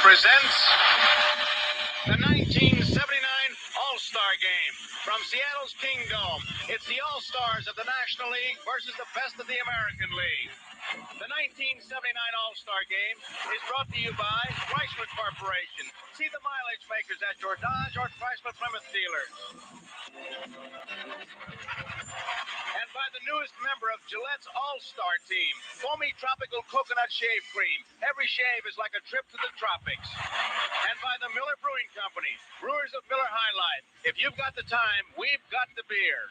presents the 1979 All-Star Game from Seattle's Kingdome. It's the All-Stars of the National League versus the best of the American League. The 1979 All-Star Game is brought to you by Chrysler Corporation. See the mileage makers at your Dodge or Chrysler Plymouth dealers. And by the newest member of Gillette's All-Star Team, foamy tropical coconut shave cream. Every shave is like a trip to the tropics. And by the Miller Brewing Company, brewers of Miller High Life. If you've got the time, we've got the beer.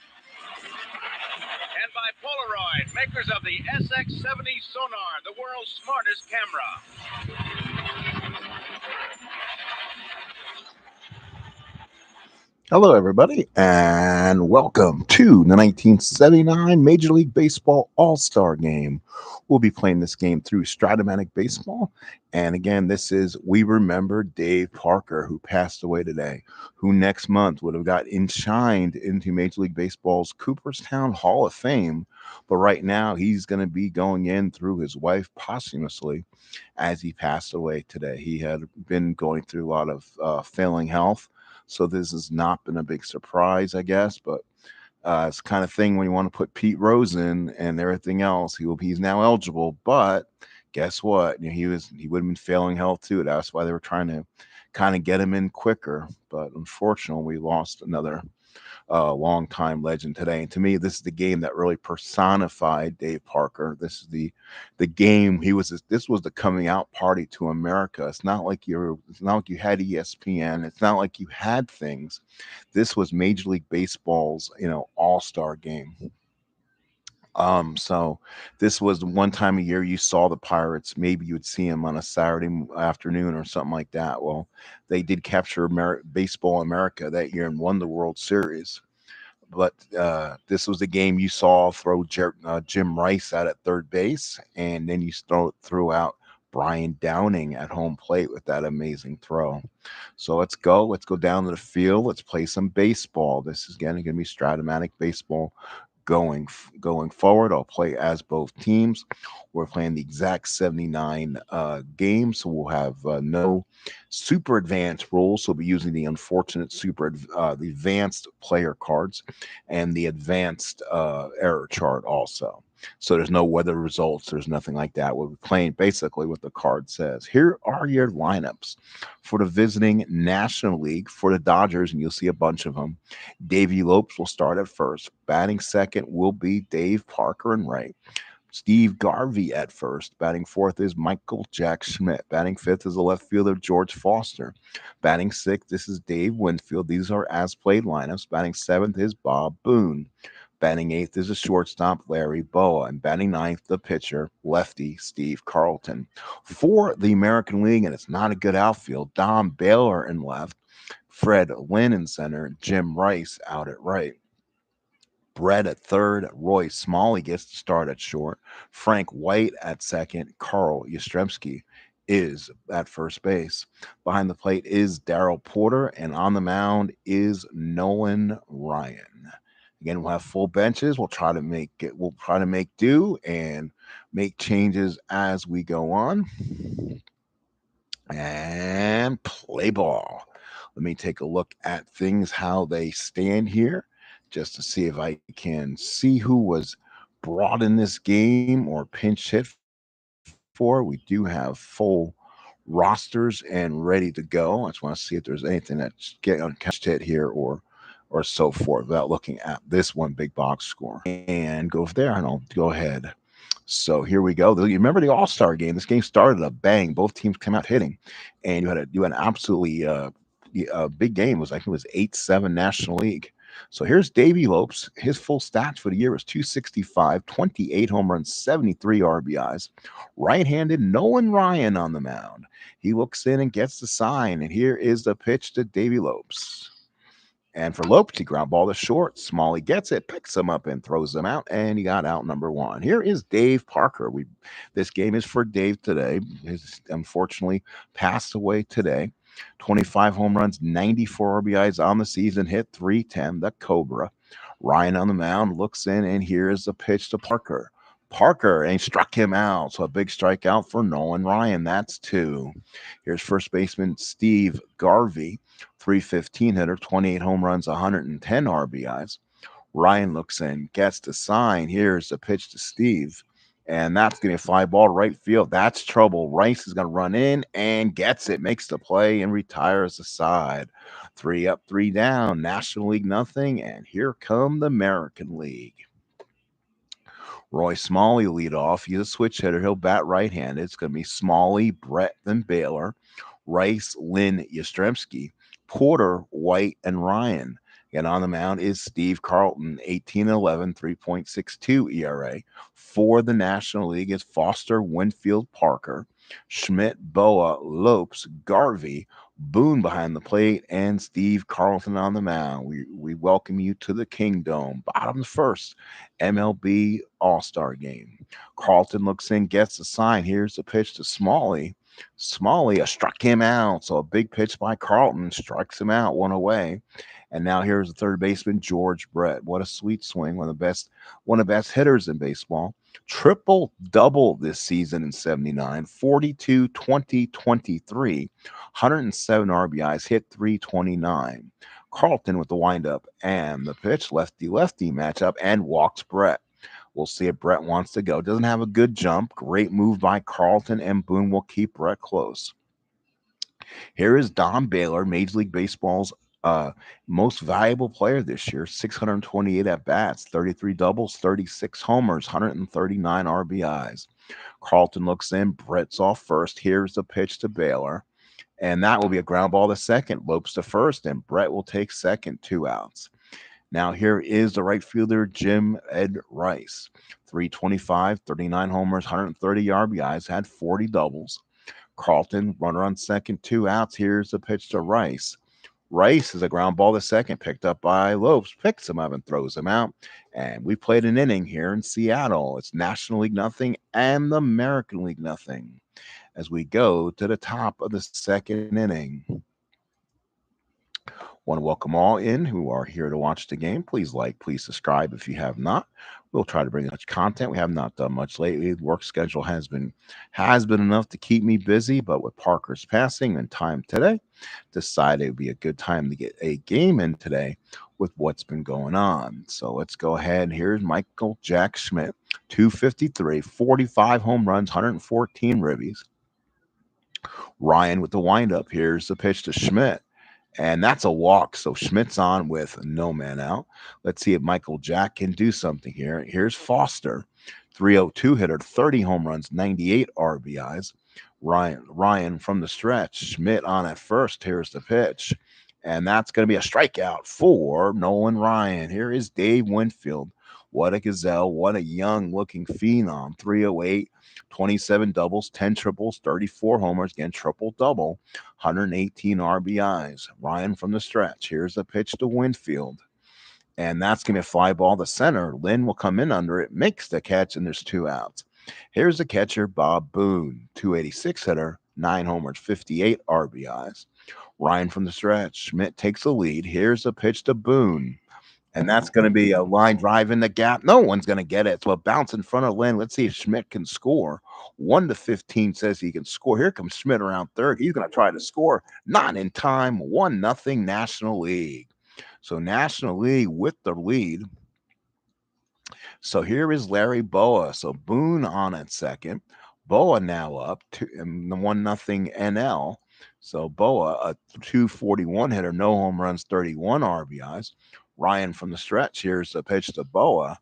And by Polaroid, makers of the SX70 Sonar, the world's smartest camera. Hello, everybody, and welcome to the 1979 Major League Baseball All-Star Game. We'll be playing this game through Stratomatic Baseball. And again, this is We Remember Dave Parker, who passed away today, who next month would have got enshrined into Major League Baseball's Cooperstown Hall of Fame. But right now, he's going to be going in through his wife posthumously as he passed away today. He had been going through a lot of failing health. So this has not been a big surprise, I guess, but it's the kind of thing when you want to put Pete Rose in and everything else, he's now eligible. But guess what? He would have been failing health too. That's why they were trying to kind of get him in quicker. But unfortunately, we lost another long-time legend today. And to me, this is the game that really personified Dave Parker. This is the game this was the coming out party to America. It's not like you had ESPN. It's not like you had things. This was Major League Baseball's, all-star game. So this was the one time a year you saw the Pirates. Maybe you would see them on a Saturday afternoon or something like that. Well, they did capture Baseball America that year and won the World Series. But this was the game you saw throw Jim Rice out at third base, and then you threw out Brian Downing at home plate with that amazing throw. So let's go. Let's go down to the field. Let's play some baseball. This is going to be Stratomatic Baseball. Going forward, I'll play as both teams. We're playing the exact 79 games, so we'll have no super advanced rules. So we'll be using the unfortunate the advanced player cards and the advanced error chart also. So there's no weather results. There's nothing like that. We're playing basically what the card says. Here are your lineups for the visiting National League for the Dodgers, and you'll see a bunch of them. Davey Lopes will start at first. Batting second will be Dave Parker in right. Steve Garvey at first. Batting fourth is Michael Jack Schmidt. Batting fifth is the left fielder George Foster. Batting sixth, this is Dave Winfield. These are as played lineups. Batting seventh is Bob Boone. Batting eighth is a shortstop, Larry Boa. And batting ninth, the pitcher, lefty Steve Carlton. For the American League, and it's not a good outfield, Don Baylor in left, Fred Lynn in center, Jim Rice out at right. Brett at third, Roy Smalley gets to start at short, Frank White at second, Carl Yastrzemski is at first base. Behind the plate is Darrell Porter, and on the mound is Nolan Ryan. Again, we'll have full benches. We'll try to make do and make changes as we go on. And play ball. Let me take a look at things, how they stand here, just to see if I can see who was brought in this game or pinch hit for. We do have full rosters and ready to go. I just want to see if there's anything that's getting on catch hit here or so forth without looking at this one big box score. And go there, and I'll go ahead. So here we go. You remember the All-Star game? This game started a bang. Both teams came out hitting, and you had an absolutely big game. It was 8-7 National League. So here's Davey Lopes. His full stats for the year was 265, 28 home runs, 73 RBIs. Right-handed Nolan Ryan on the mound. He looks in and gets the sign, and here is the pitch to Davey Lopes. And for Lopes, he ground ball to short. Smalley gets it, picks him up, and throws him out. And he got out number one. Here is Dave Parker. This game is for Dave today. He's unfortunately passed away today. 25 home runs, 94 RBIs on the season, hit 310, the Cobra. Ryan on the mound looks in, and here's the pitch to Parker. Parker, and he struck him out. So a big strikeout for Nolan Ryan. That's two. Here's first baseman Steve Garvey, 315 hitter, 28 home runs, 110 RBIs. Ryan looks in, gets the sign. Here's the pitch to Steve. And that's going to be a fly ball to right field. That's trouble. Rice is going to run in and gets it, makes the play, and retires the side. Three up, three down. National League nothing. And here come the American League. Roy Smalley lead off. He's a switch hitter. He'll bat right-handed. It's going to be Smalley, Brett, then Baylor, Rice, Lynn, Yastrzemski, Porter, White, and Ryan. And on the mound is Steve Carlton, 18-11, 3.62 ERA. For the National League is Foster, Winfield, Parker, Schmidt, Boa, Lopes, Garvey, Boone behind the plate, and Steve Carlton on the mound. We welcome you to the Kingdom. Bottom of the first, MLB All-Star Game. Carlton looks in, gets the sign. Here's the pitch to Smalley. Smalley struck him out. So a big pitch by Carlton strikes him out, one away. And now here's the third baseman, George Brett. What a sweet swing. One of the best hitters in baseball. Triple double this season in 79, 42, 20, 23, 107 RBIs, hit 329. Carlton with the windup and the pitch, lefty lefty matchup, and walks Brett. We'll see if Brett wants to go. Doesn't have a good jump. Great move by Carlton, and Boone will keep Brett close. Here is Don Baylor, Major League Baseball's most valuable player this year, 628 at bats, 33 doubles, 36 homers, 139 RBIs. Carlton looks in, Brett's off first. Here's the pitch to Baylor, and that will be a ground ball to second. Lopes to first, and Brett will take second, 2 outs. Now here is the right fielder, Jim Ed Rice, 325, 39 homers, 130 RBIs, had 40 doubles. Carlton, runner on second, 2 outs. Here's the pitch to Rice. Rice is a ground ball to second, picked up by Lopes, picks him up and throws him out. And we played an inning here in Seattle. It's National League nothing and the American League nothing as we go to the top of the second inning. Want to welcome all in who are here to watch the game. Please like, please subscribe if you have not. We'll try to bring much content. We have not done much lately. The work schedule has been enough to keep me busy, but with Parker's passing and time today, decided it would be a good time to get a game in today with what's been going on. So let's go ahead. Here's Michael Jack Schmidt, 253, 45 home runs, 114 ribbies. Ryan with the windup. Here's the pitch to Schmidt. And that's a walk. So Schmidt's on with no man out. Let's see if Michael Jack can do something here. Here's Foster, 302 hitter, 30 home runs, 98 RBIs. Ryan from the stretch. Schmidt on at first. Here's the pitch. And that's going to be a strikeout for Nolan Ryan. Here is Dave Winfield. What a gazelle. What a young-looking phenom. 308, 27 doubles, 10 triples, 34 homers. Again, triple-double, 118 RBIs. Ryan from the stretch. Here's the pitch to Winfield. And that's going to fly ball to center. Lynn will come in under it, makes the catch, and there's 2 outs. Here's the catcher, Bob Boone, 286 hitter, 9 homers, 58 RBIs. Ryan from the stretch. Schmidt takes the lead. Here's the pitch to Boone. And that's going to be a line drive in the gap. No one's going to get it. So a bounce in front of Lynn. Let's see if Schmidt can score. 1-15 says he can score. Here comes Schmidt around third. He's going to try to score. Not in time. 1-0 National League. So National League with the lead. So here is Larry Boa. So Boone on at second. Boa now up to the 1-0 NL. So Boa, a 241 hitter, no home runs, 31 RBIs. Ryan from the stretch. Here's the pitch to Boa.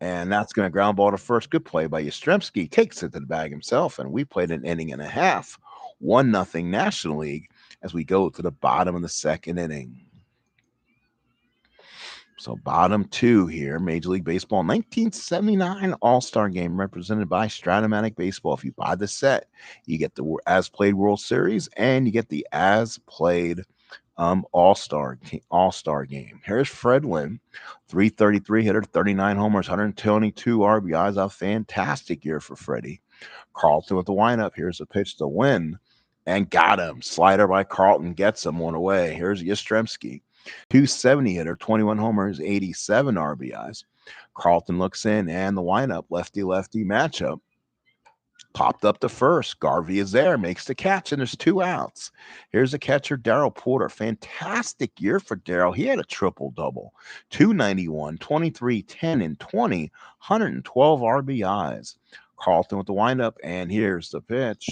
And that's going to ground ball to first. Good play by Yastrzemski. Takes it to the bag himself. And we played an inning and a half. 1-0 National League as we go to the bottom of the second inning. So bottom 2 here, Major League Baseball 1979 All-Star Game represented by Stratomatic Baseball. If you buy the set, you get the As Played World Series and you get the As Played All-Star Game. Here's Fred Lynn, 333 hitter, 39 homers, 122 RBIs. A fantastic year for Freddie. Carlton with the windup. Here's a pitch to Win. And got him. Slider by Carlton gets him one away. Here's Yastrzemski. 270 hitter, 21 homers, 87 RBIs. Carlton looks in, and the lineup, lefty lefty matchup, popped up to first. Garvey is there, makes the catch, and there's two outs. Here's the catcher, Daryl Porter. Fantastic year for Daryl. He had a triple double 291, 23, 10, and 20, 112 RBIs. Carlton with the windup, and here's the pitch.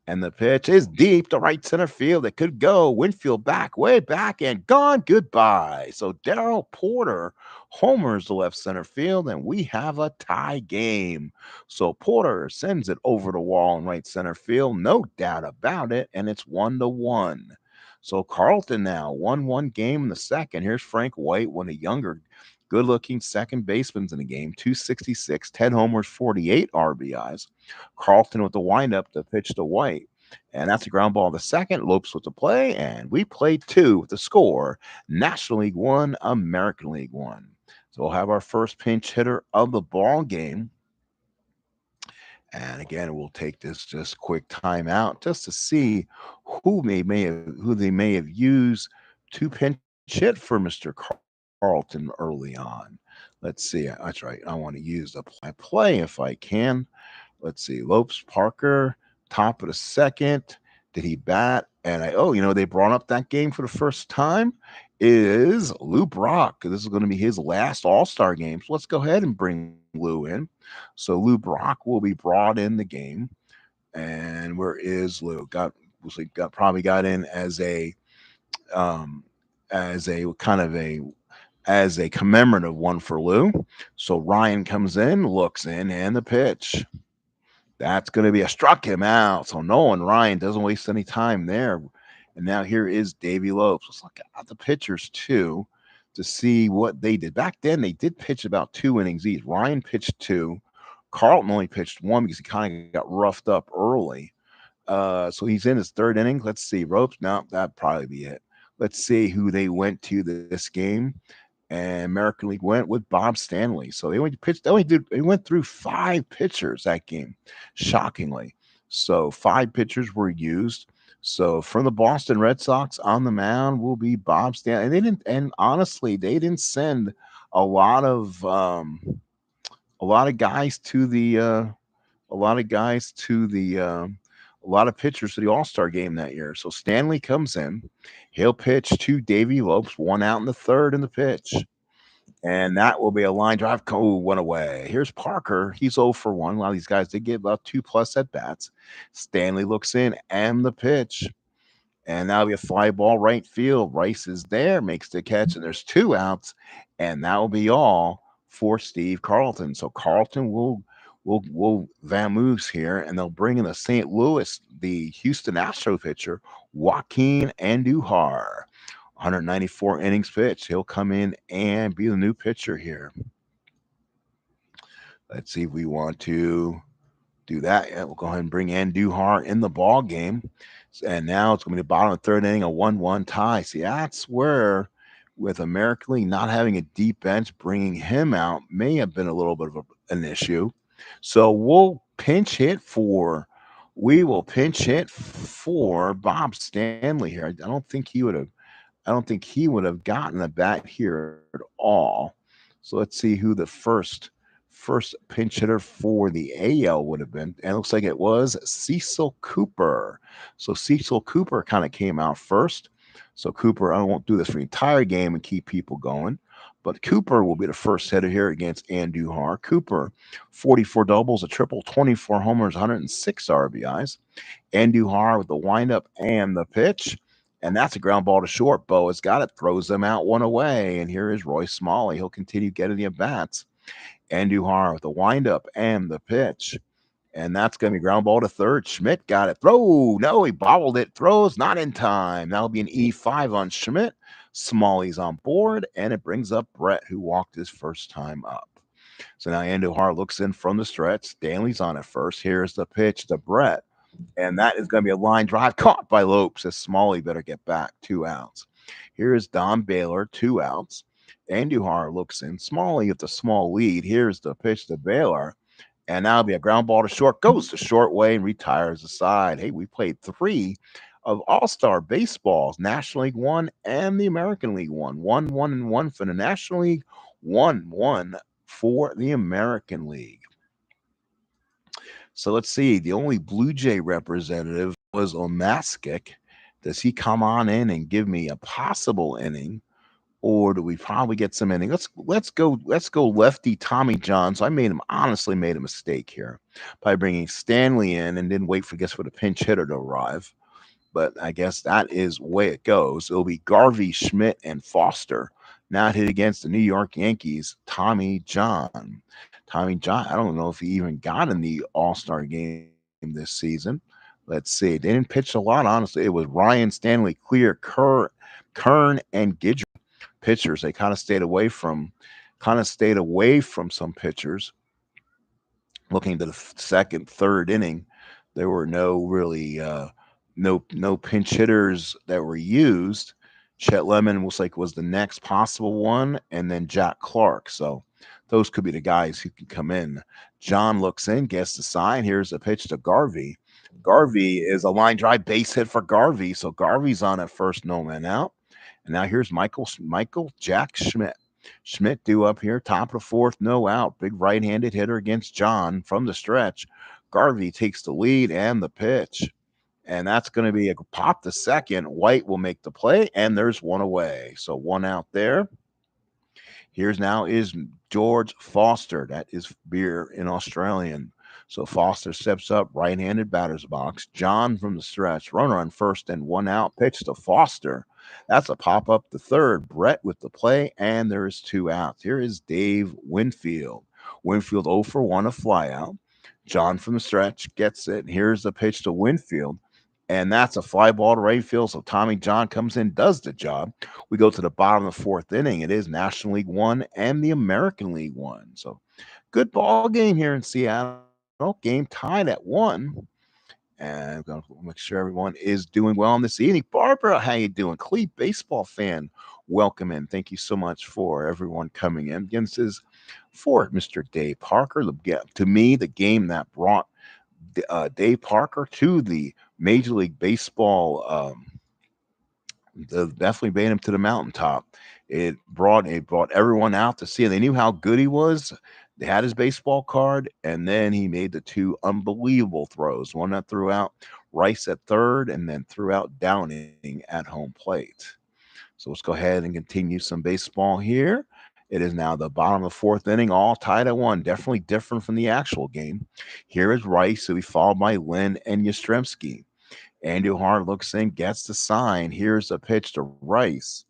And the pitch is deep to right center field. It could go. Winfield back, way back, and gone. Goodbye. So Daryl Porter homers the left center field, and we have a tie game. So Porter sends it over the wall in right center field. No doubt about it. And it's 1-1. So Carlton now 1-1 game in the second. Here's Frank White, one of the younger, good looking second basemen in the game. 266, 10 homers, 48 RBIs. Carlton with the windup to pitch to White. And that's a ground ball. The second, Lopes with the play, and we played two with the score. National League One, American League One. So we'll have our first pinch hitter of the ball game. And again, we'll take this just quick timeout just to see who they may have used to pinch hit for Mr. Carlton early on. Let's see. That's right. I want to use the play if I can. Let's see. Lopes, Parker, top of the second. Did he bat? And they brought up that game for the first time is Lou Brock. This is going to be his last All-Star game. So let's go ahead and bring Lou in. So Lou Brock will be brought in the game. And where is Lou? Probably got in as a commemorative one for Lou. So Ryan comes in, looks in, and the pitch. That's going to be struck him out. So Nolan Ryan doesn't waste any time there. And now here is Davey Lopes. Let's look at the pitchers too to see what they did. Back then, they did pitch about 2 innings each. Ryan pitched 2. Carlton only pitched 1 because he kind of got roughed up early. So he's in his 3rd inning. Let's see. Ropes. No, that'd probably be it. Let's see who they went to this game. And American League went with Bob Stanley. So they went through 5 pitchers that game, shockingly. So 5 pitchers were used. So from the Boston Red Sox on the mound will be Bob Stanley. Honestly, they didn't send a lot of guys to the a lot of pitchers to the All-Star game that year. So Stanley comes in. He'll pitch to Davey Lopes, 1 out in the 3rd in the pitch. And that will be a line drive. Went away. Here's Parker. He's 0 for 1. A lot of these guys did get about 2+ at bats. Stanley looks in and the pitch. And that'll be a fly ball right field. Rice is there, makes the catch, and there's 2 outs. And that will be all for Steve Carlton. So Carlton will vamoose here, and they'll bring in the St. Louis, the Houston Astro pitcher, Joaquin Andujar. 194 innings pitched. He'll come in and be the new pitcher here. Let's see if we want to do that. Yeah, we'll go ahead and bring Andujar in the ball game. And now it's going to be the bottom of the 3rd inning, a 1-1 tie. See, that's where, with American League not having a deep bench, bringing him out may have been a little bit of an issue. So we will pinch hit for Bob Stanley here. I don't think he would have gotten a bat here at all. So let's see who the first pinch hitter for the AL would have been. And it looks like it was Cecil Cooper. So Cecil Cooper kind of came out first. So Cooper, I won't do this for the entire game and keep people going. But Cooper will be the first hitter here against Andujar. Cooper, 44 doubles, a triple, 24 homers, 106 RBIs. Andujar with the windup and the pitch. And that's a ground ball to short. Bo has got it, throws them out 1 away. And here is Roy Smalley. He'll continue getting the at-bats. Andujar with the windup and the pitch. And that's going to be ground ball to 3rd. Schmidt got it. Throw. No, he bobbled it. Throws not in time. That'll be an E5 on Schmidt. Smalley's on board, and it brings up Brett, who walked his first time up. So now Andujar looks in from the stretch. Stanley's on it first. Here's the pitch to Brett. And that is going to be a line drive caught by Lopes as Smalley better get back. 2 outs. Here is Don Baylor, 2 outs. Andujar looks in. Smalley with the small lead. Here's the pitch to Baylor. And that'll be a ground ball to short. Goes the short way and retires the side. Hey, we played 3 of All-Star Baseballs, National League One and the American League One. 1-1-1 for the National League, 1-1 for the American League. So let's see. The only Blue Jay representative was Omaskic. Does he come on in and give me a possible inning? Or do we probably get some inning? Let's go lefty Tommy John. So I honestly made a mistake here by bringing Stanley in and didn't wait for guess what a pinch hitter to arrive. But I guess that is the way it goes. It'll be Garvey, Schmidt, and Foster. Now hit against the New York Yankees, Tommy John. Tommy John, I don't know if he even got in the All-Star game this season. Let's see. They didn't pitch a lot, honestly. It was Ryan, Stanley, Clear, Kern, and Gidger pitchers. They kind of stayed away from some pitchers. Looking to the second, third inning, there were no really no pinch hitters that were used. Chet Lemon was the next possible one, and then Jack Clark. So those could be the guys who can come in. John looks in, gets the sign. Here's a pitch to Garvey. Garvey is a line drive base hit for Garvey. So Garvey's on at first, no man out. And now here's Michael Jack Schmidt. Schmidt due up here, top of the fourth, no out. Big right-handed hitter against John from the stretch. Garvey takes the lead and the pitch. And that's going to be a pop to second. White will make the play, and there's one away. So one out there. Here's now is George Foster. That is beer in Australian. So Foster steps up, right-handed batter's box. John from the stretch. Runner on first and one out. Pitch to Foster. That's a pop up the third. Brett with the play, and there is two outs. Here is Dave Winfield. Winfield 0 for 1, a flyout. John from the stretch gets it. Here's the pitch to Winfield. And that's a fly ball to right field. So Tommy John comes in, does the job. We go to the bottom of the fourth inning. It is National League One and the American League One. So good ball game here in Seattle. Game tied at 1. And I'm going to make sure everyone is doing well on this evening. Barbara, how you doing? Cleve, baseball fan, welcome in. Thank you so much for everyone coming in. Again, this is for Mr. Dave Parker. To me, the game that brought Dave Parker to the Major League Baseball, definitely made him to the mountaintop. It brought everyone out to see him. They knew how good he was. They had his baseball card, and then he made the two unbelievable throws. One that threw out Rice at third, and then threw out Downing at home plate. So let's go ahead and continue some baseball here. It is now the bottom of the fourth inning, all tied at 1. Definitely different from the actual game. Here is Rice, who we followed by Lynn and Yastrzemski. Andujar looks in, gets the sign. Here's a pitch to Rice.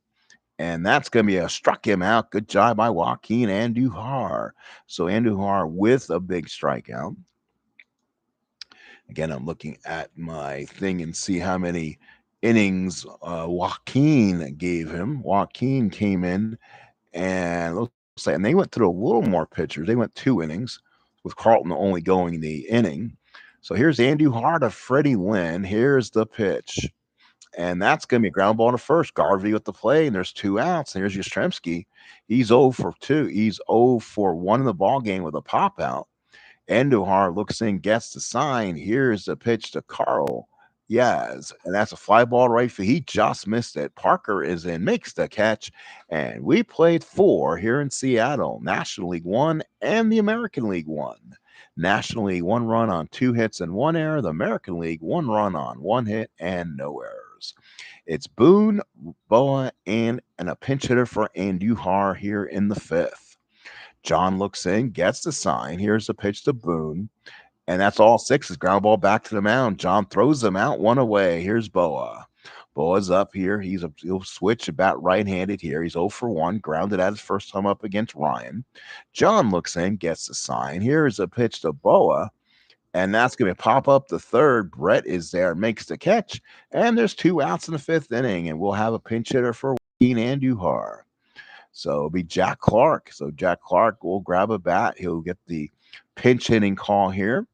And that's going to be a struck him out. Good job by Joaquin Andujar. So Andujar with a big strikeout. Again, I'm looking at my thing and see how many innings Joaquin gave him. Joaquin came in and looks like, and they went through a little more pitchers. They went 2 innings with Carlton only going the inning. So here's Andujar to Freddie Lynn. Here's the pitch. And that's going to be a ground ball to first. Garvey with the play, and there's 2 outs. And here's Yastrzemski. He's 0 for 2. He's 0 for 1 in the ball game with a pop out. Andujar looks in, gets the sign. Here's the pitch to Carl. Yes, and that's a fly ball right field. He just missed it. Parker is in, makes the catch, and we played 4 here in Seattle. National League One and the American League One. National League 1 run on 2 hits and 1 error. The American League 1 run on 1 hit and no errors. It's Boone, Boa, and a pinch hitter for Andujar here in the 5th. John looks in, gets the sign. Here's the pitch to Boone. And that's all 6 is ground ball back to the mound. John throws them out 1 away. Here's Boa. Boa's up here. He'll switch about right-handed here. He's 0 for 1, grounded at his first time up against Ryan. John looks in, gets the sign. Here's a pitch to Boa. And that's going to pop up the third. Brett is there, makes the catch. And there's 2 outs in the 5th inning. And we'll have a pinch hitter for Joaquin Andujar. So it'll be Jack Clark. So Jack Clark will grab a bat. He'll get the pinch hitting call here.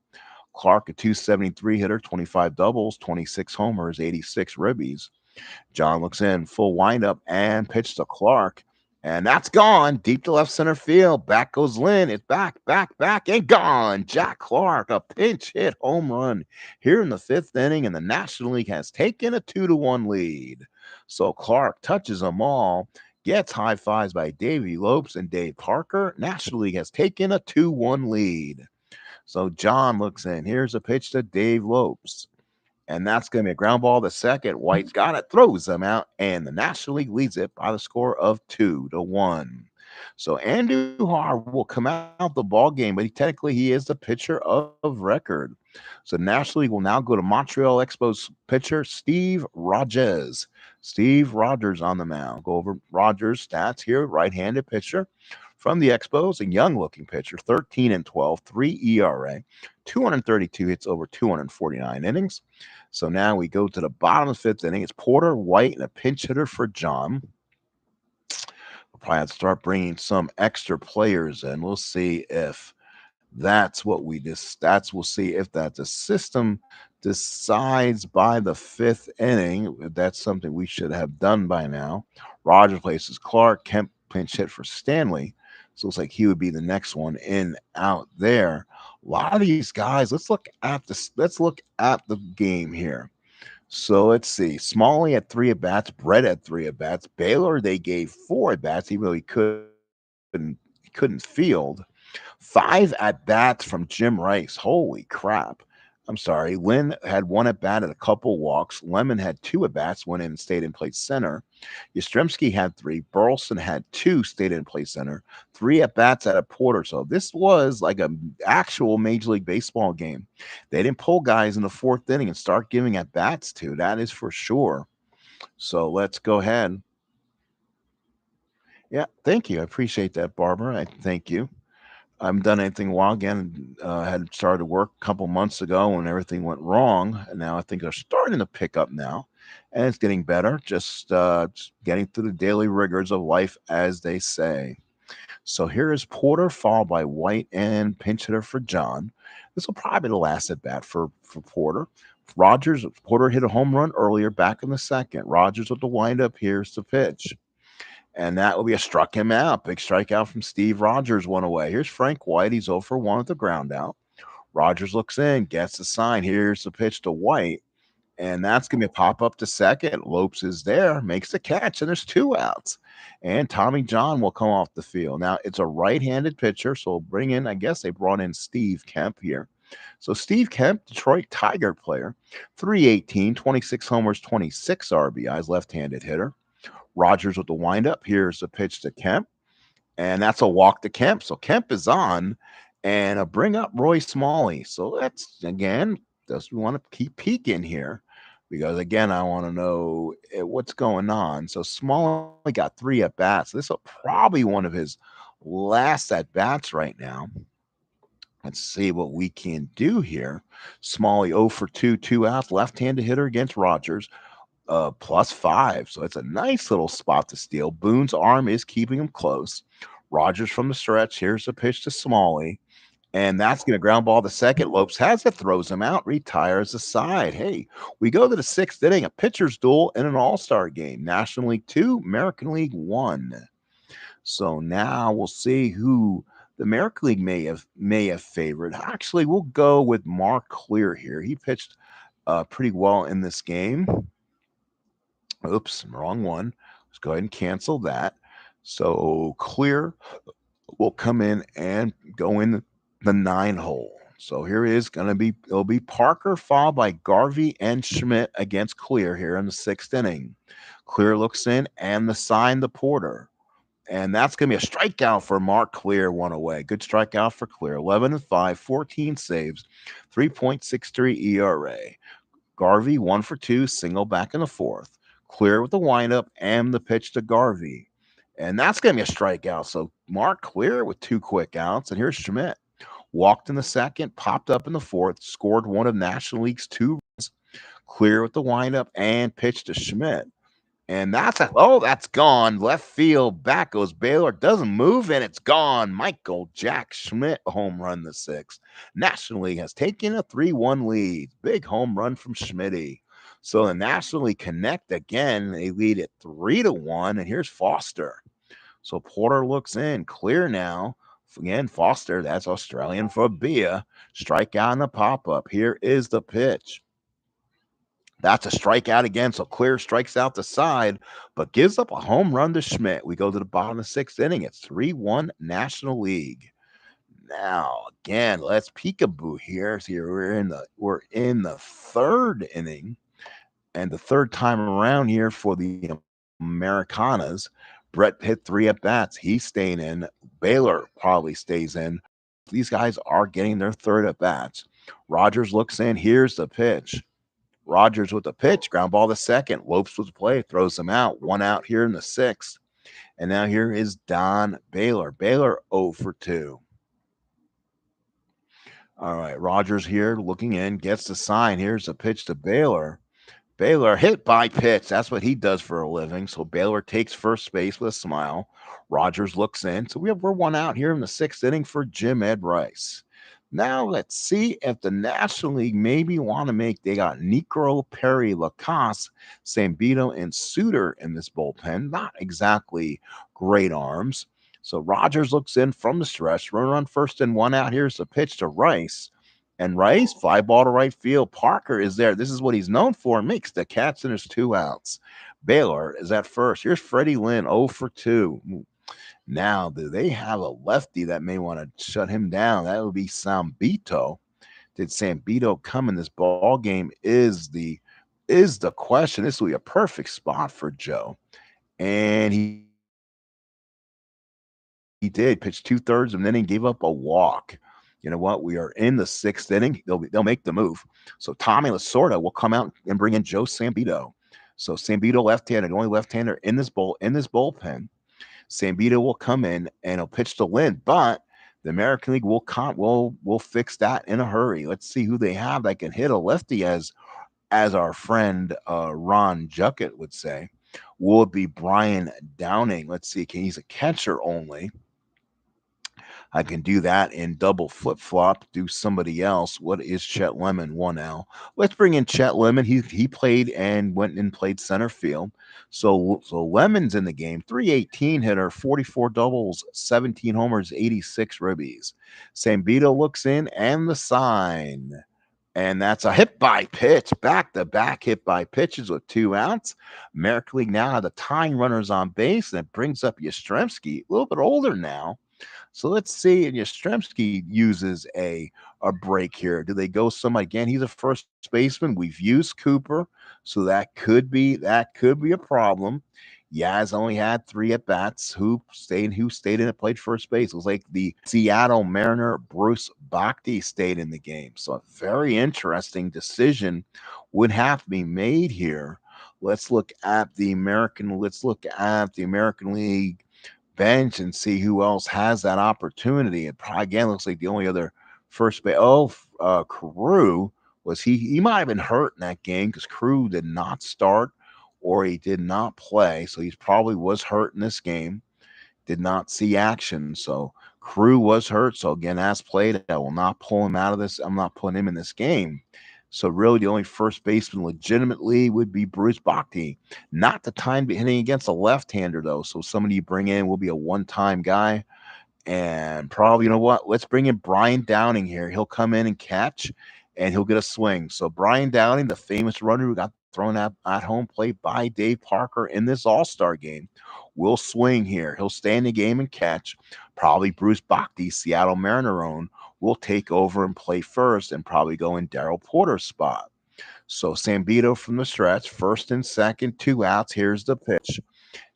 Clark, a 273 hitter, 25 doubles, 26 homers, 86 ribbies. John looks in, full windup, and pitch to Clark. And that's gone deep to left center field. Back goes Lynn. It's back, and gone. Jack Clark, a pinch hit home run here in the fifth inning, and the National League has taken a 2-1 lead. So Clark touches them all, gets high fives by Davey Lopes and Dave Parker. National League has taken a 2-1 lead. So John looks in. Here's a pitch to Dave Lopes. And that's going to be a ground ball to second. White's got it, throws them out, and the National League leads it by the score of 2-1. So Andujar will come out the ball game, but technically he is the pitcher of record. So National League will now go to Montreal Expos pitcher Steve Rogers. Steve Rogers on the mound. Go over Rogers' stats here. Right-handed pitcher from the Expos, a young-looking pitcher, 13-12, 3 ERA, 232 hits over 249 innings. So now we go to the bottom of the fifth inning. It's Porter, White, and a pinch hitter for John. We'll probably have to start bringing some extra players in. We'll see if that's what we just. That's we'll see if that the system decides by the fifth inning. That's something we should have done by now. Roger places Clark. Kemp pinch hit for Stanley. So it looks like he would be the next one in out there. A lot of these guys. Let's look at this. Let's look at the game here. So let's see. Smalley had 3 at bats. Brett had 3 at bats. Baylor they gave 4 at bats, even though he couldn't field. 5 at bats from Jim Rice. Holy crap. I'm sorry. Lynn had 1 at bat and a couple walks. Lemon had 2 at bats, went in and stayed in play center. Yastrzemski had 3. Burleson had 2, stayed in play center. 3 at bats at a Porter. So this was like an actual Major League Baseball game. They didn't pull guys in the fourth inning and start giving at bats to. That is for sure. So let's go ahead. Yeah, thank you. I appreciate that, Barbara. I thank you. I haven't done anything in a while. Again, had started work a couple months ago when everything went wrong, and now I think they're starting to pick up now, and it's getting better. Just getting through the daily rigors of life, as they say. So here is Porter, followed by White and pinch hitter for John. This will probably be the last at bat for Porter. Porter hit a home run earlier, back in the second. Rogers with the windup. Here's the pitch. And that will be a struck him out. Big strikeout from Steve Rogers, one away. Here's Frank White. He's 0 for 1 with the ground out. Rogers looks in, gets the sign. Here's the pitch to White. And that's going to be a pop up to second. Lopes is there, makes the catch, and there's 2 outs. And Tommy John will come off the field. Now, it's a right handed pitcher, so we'll bring in, I guess they brought in Steve Kemp here. So, Steve Kemp, Detroit Tiger player, 318, 26 homers, 26 RBIs, left handed hitter. Rogers with the windup. Here's the pitch to Kemp, and that's a walk to Kemp. So Kemp is on, and bring up Roy Smalley. So let's again, just we want to keep peeking here because again, I want to know what's going on. So Smalley got 3 at bats. This is probably one of his last at bats right now. Let's see what we can do here. Smalley 0 for 2, 2 outs, left-handed hitter against Rogers. +5. So it's a nice little spot to steal. Boone's arm is keeping him close. Rogers from the stretch. Here's the pitch to Smalley. And that's going to ground ball to second. Lopes has it, throws him out, retires the side. Hey, we go to the sixth inning, a pitcher's duel in an all-star game. National League 2, American League 1. So now we'll see who the American League may have favored. Actually, we'll go with Mark Clear here. He pitched pretty well in this game. Oops, wrong one. Let's go ahead and cancel that. So Clear will come in and go in the 9 hole. So here is going to be, it'll be Parker followed by Garvey and Schmidt against Clear here in the 6th inning. Clear looks in and the sign to Porter. And that's going to be a strikeout for Mark Clear, one away. Good strikeout for Clear. 11-5, 14 saves, 3.63 ERA. Garvey 1 for 2, single back in the 4th. Clear with the windup and the pitch to Garvey. And that's going to be a strikeout. So Mark Clear with 2 quick outs. And here's Schmidt. Walked in the 2nd, popped up in the 4th, scored one of National League's 2 runs. Clear with the windup and pitch to Schmidt. And that's gone. Left field, back goes Baylor. Doesn't move, and it's gone. Michael Jack Schmidt, home run the 6th. National League has taken a 3-1 lead. Big home run from Schmitty. So the National League connect again. They lead it 3-1, and here's Foster. So Porter looks in, clear now. Again, Foster, that's Australian for Bia. Strikeout and a pop up. Here is the pitch. That's a strikeout again. So Clear strikes out the side, but gives up a home run to Schmidt. We go to the bottom of the sixth inning. It's 3-1 National League. Now, again, let's peekaboo here. So here we're in the third inning, and the third time around here for the Americanas. Brett hit 3 at bats. He's staying in. Baylor probably stays in. These guys are getting their third at bats. Rogers looks in. Here's the pitch. Rogers with the pitch, ground ball to second. Lopes with the play, throws him out. One out here in the sixth. And now here is Don Baylor. Baylor 0 for 2. All right, Rogers here looking in, gets the sign. Here's a pitch to Baylor. Baylor hit by pitch. That's what he does for a living. So Baylor takes first base with a smile. Rogers looks in. So we're one out here in the sixth inning for Jim Ed Rice. Now let's see if the National League maybe want to make. They got Necro, Perry, Lacasse, Sambito, and Suter in this bullpen. Not exactly great arms. So Rogers looks in from the stretch. Runner on first and one out. Here's the pitch to Rice. And Rice, fly ball to right field. Parker is there. This is what he's known for. Makes the catch, and there's 2 outs. Baylor is at first. Here's Freddie Lynn, 0 for 2. Now, do they have a lefty that may want to shut him down? That would be Sambito. Did Sambito come in this ball game? Is the question. This will be a perfect spot for Joe. And he did pitch 2/3 and then he gave up a walk. You know what? We are in the sixth inning. They'll make the move. So Tommy Lasorda will come out and bring in Joe Sambito. So Sambito left-handed, only left-hander in this bullpen. Sambito will come in and he'll pitch to Lynn, but the American League will fix that in a hurry. Let's see who they have that can hit a lefty, as our friend Ron Juckett would say. Will it be Brian Downing? Let's see. He's a catcher only. I can do that in double flip flop, do somebody else. What is Chet Lemon? 1L. Let's bring in Chet Lemon. He played and went and played center field. So Lemon's in the game. 318 hitter, 44 doubles, 17 homers, 86 ribbies. Sambito looks in and the sign. And that's a hit by pitch, back to back hit by pitches with 2 outs. American League now have the tying runners on base, and it brings up Yastrzemski, a little bit older now. So let's see. And Yastrzemski uses a break here. Do they go somebody again? He's a first baseman. We've used Cooper, so that could be a problem. Yaz only had 3 at bats. Who stayed in and played first base? It was like the Seattle Mariner Bruce Bhakti stayed in the game. So a very interesting decision would have to be made here. Let's look at the American League bench and see who else has that opportunity. It again looks like the only other first base. Carew he might have been hurt in that game because Carew did not start or he did not play, so he probably was hurt in this game. Did not see action, so Carew was hurt. So again, as played, I will not pull him out of this. I'm not putting him in this game. So really, the only first baseman legitimately would be Bruce Bhakti. Not the time to be hitting against a left-hander though. So somebody you bring in will be a one-time guy, and probably you know what? Let's bring in Brian Downing here. He'll come in and catch, and he'll get a swing. So Brian Downing, the famous runner who got thrown at home plate by Dave Parker in this All-Star game, will swing here. He'll stay in the game and catch. Probably Bruce Bhakti, Seattle Mariner own, will take over and play first and probably go in Daryl Porter's spot. So Sambito from the stretch, first and second, 2 outs. Here's the pitch.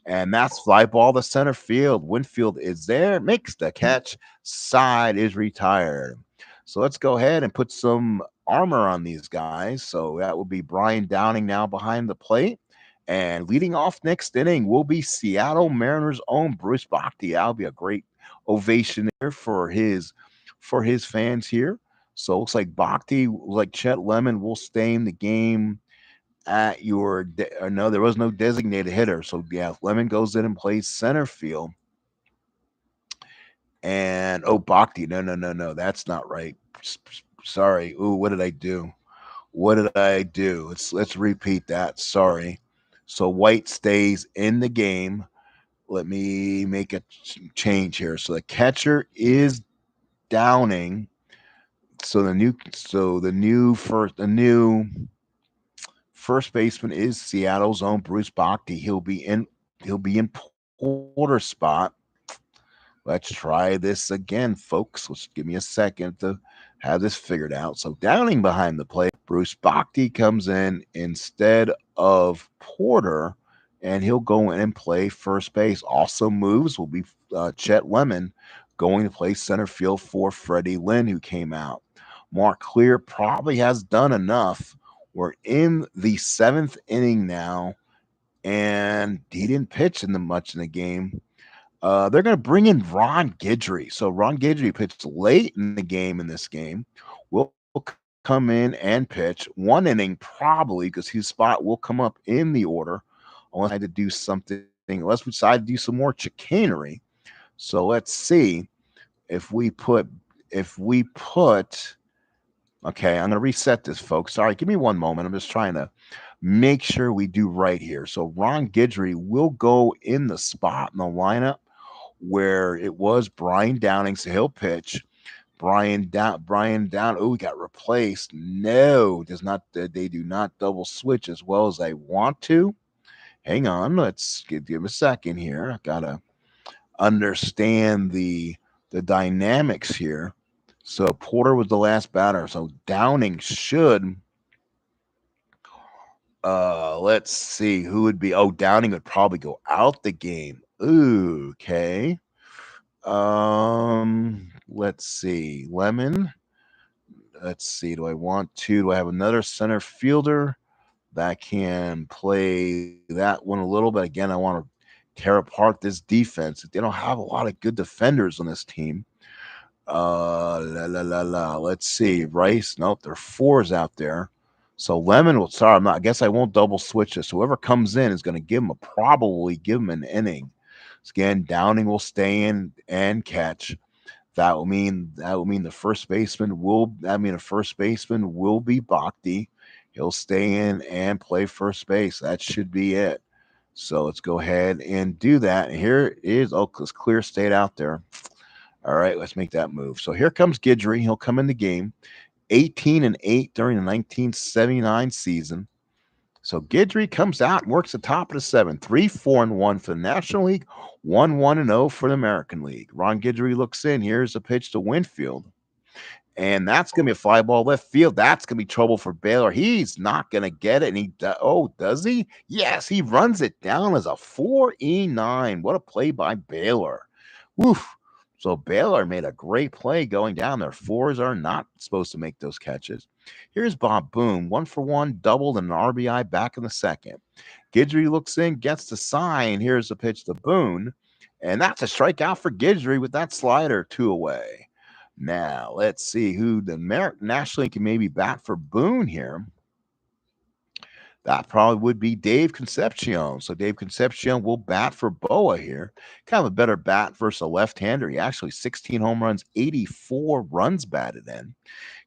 And that's fly ball to center field. Winfield is there, makes the catch. Side is retired. So let's go ahead and put some armor on these guys. So that will be Brian Downing now behind the plate. And leading off next inning will be Seattle Mariners' own Bruce Bhakti. That'll be a great ovation there for his fans here. So it looks like Bhakti, like Chet Lemon, will stay in the game at your no, there was no designated hitter. So yeah, Lemon goes in and plays center field. And Bhakti, no, that's not right. Sorry. Ooh, what did I do? What did I do? Let's repeat that. Sorry. So White stays in the game. Let me make a change here. So the catcher is Downing. So the new first baseman is Seattle's own Bruce Bhakti. He'll be in Porter's spot. Let's try this again, folks. Let's give me a second to have this figured out. So Downing behind the plate. Bruce Bhakti comes in instead of Porter, and he'll go in and play first base. Also moves will be Chet Lemon going to play center field for Freddie Lynn, who came out. Mark Clear probably has done enough. We're in the seventh inning now, and he didn't pitch much in the game. They're going to bring in Ron Guidry. So Ron Guidry pitched late in the game in this game. Will come in and pitch one inning probably because his spot will come up in the order unless we decide to do something, unless we decide to do some more chicanery. So let's see if we put. Okay, I'm going to reset this, folks. Sorry, give me one moment. I'm just trying to make sure we do right here. So Ron Guidry will go in the spot in the lineup where it was Brian Downing, so he'll pitch. Brian Down. Oh, he got replaced. No, does not. They do not double switch as well as I want to. Hang on, let's give a second here. I gotta understand the dynamics here. So Porter was the last batter. So Downing should. Let's see who would be. Oh, Downing would probably go out the game. Ooh, okay. Let's see. Lemon. Let's see. Do I have another center fielder that can play that one a little bit? Again, I want to tear apart this defense. They don't have a lot of good defenders on this team. La la la la. Let's see. Rice. Nope, there are fours out there. So Lemon will. Sorry, I'm not. I guess I won't double switch this. Whoever comes in is going to probably give him an inning. So again, Downing will stay in and catch. That will mean the first baseman will be Bhakti. He'll stay in and play first base. That should be it. So let's go ahead and do that. And here it is. Oh, because Clear stayed out there. All right, let's make that move. So here comes Guidry. He'll come in the game. 18-8 during the 1979 season. So Guidry comes out and works the top of the seven. 3-4-1 for the National League, 1-1-0 for the American League. Ron Guidry looks in. Here's a pitch to Winfield. And that's going to be a fly ball left field. That's going to be trouble for Baylor. He's not going to get it. And does he? Yes, he runs it down as a 4-9. What a play by Baylor. Woof. So Baylor made a great play going down there. Fours are not supposed to make those catches. Here's Bob Boone, 1-for-1, doubled and an RBI back in the second. Guidry looks in, gets the sign. Here's the pitch to Boone. And that's a strikeout for Guidry with that slider, 2 away. Now, let's see who the National League can maybe bat for Boone here. That probably would be Dave Concepcion. So Dave Concepcion will bat for Boa here. Kind of a better bat versus a left-hander. He actually 16 home runs, 84 runs batted in.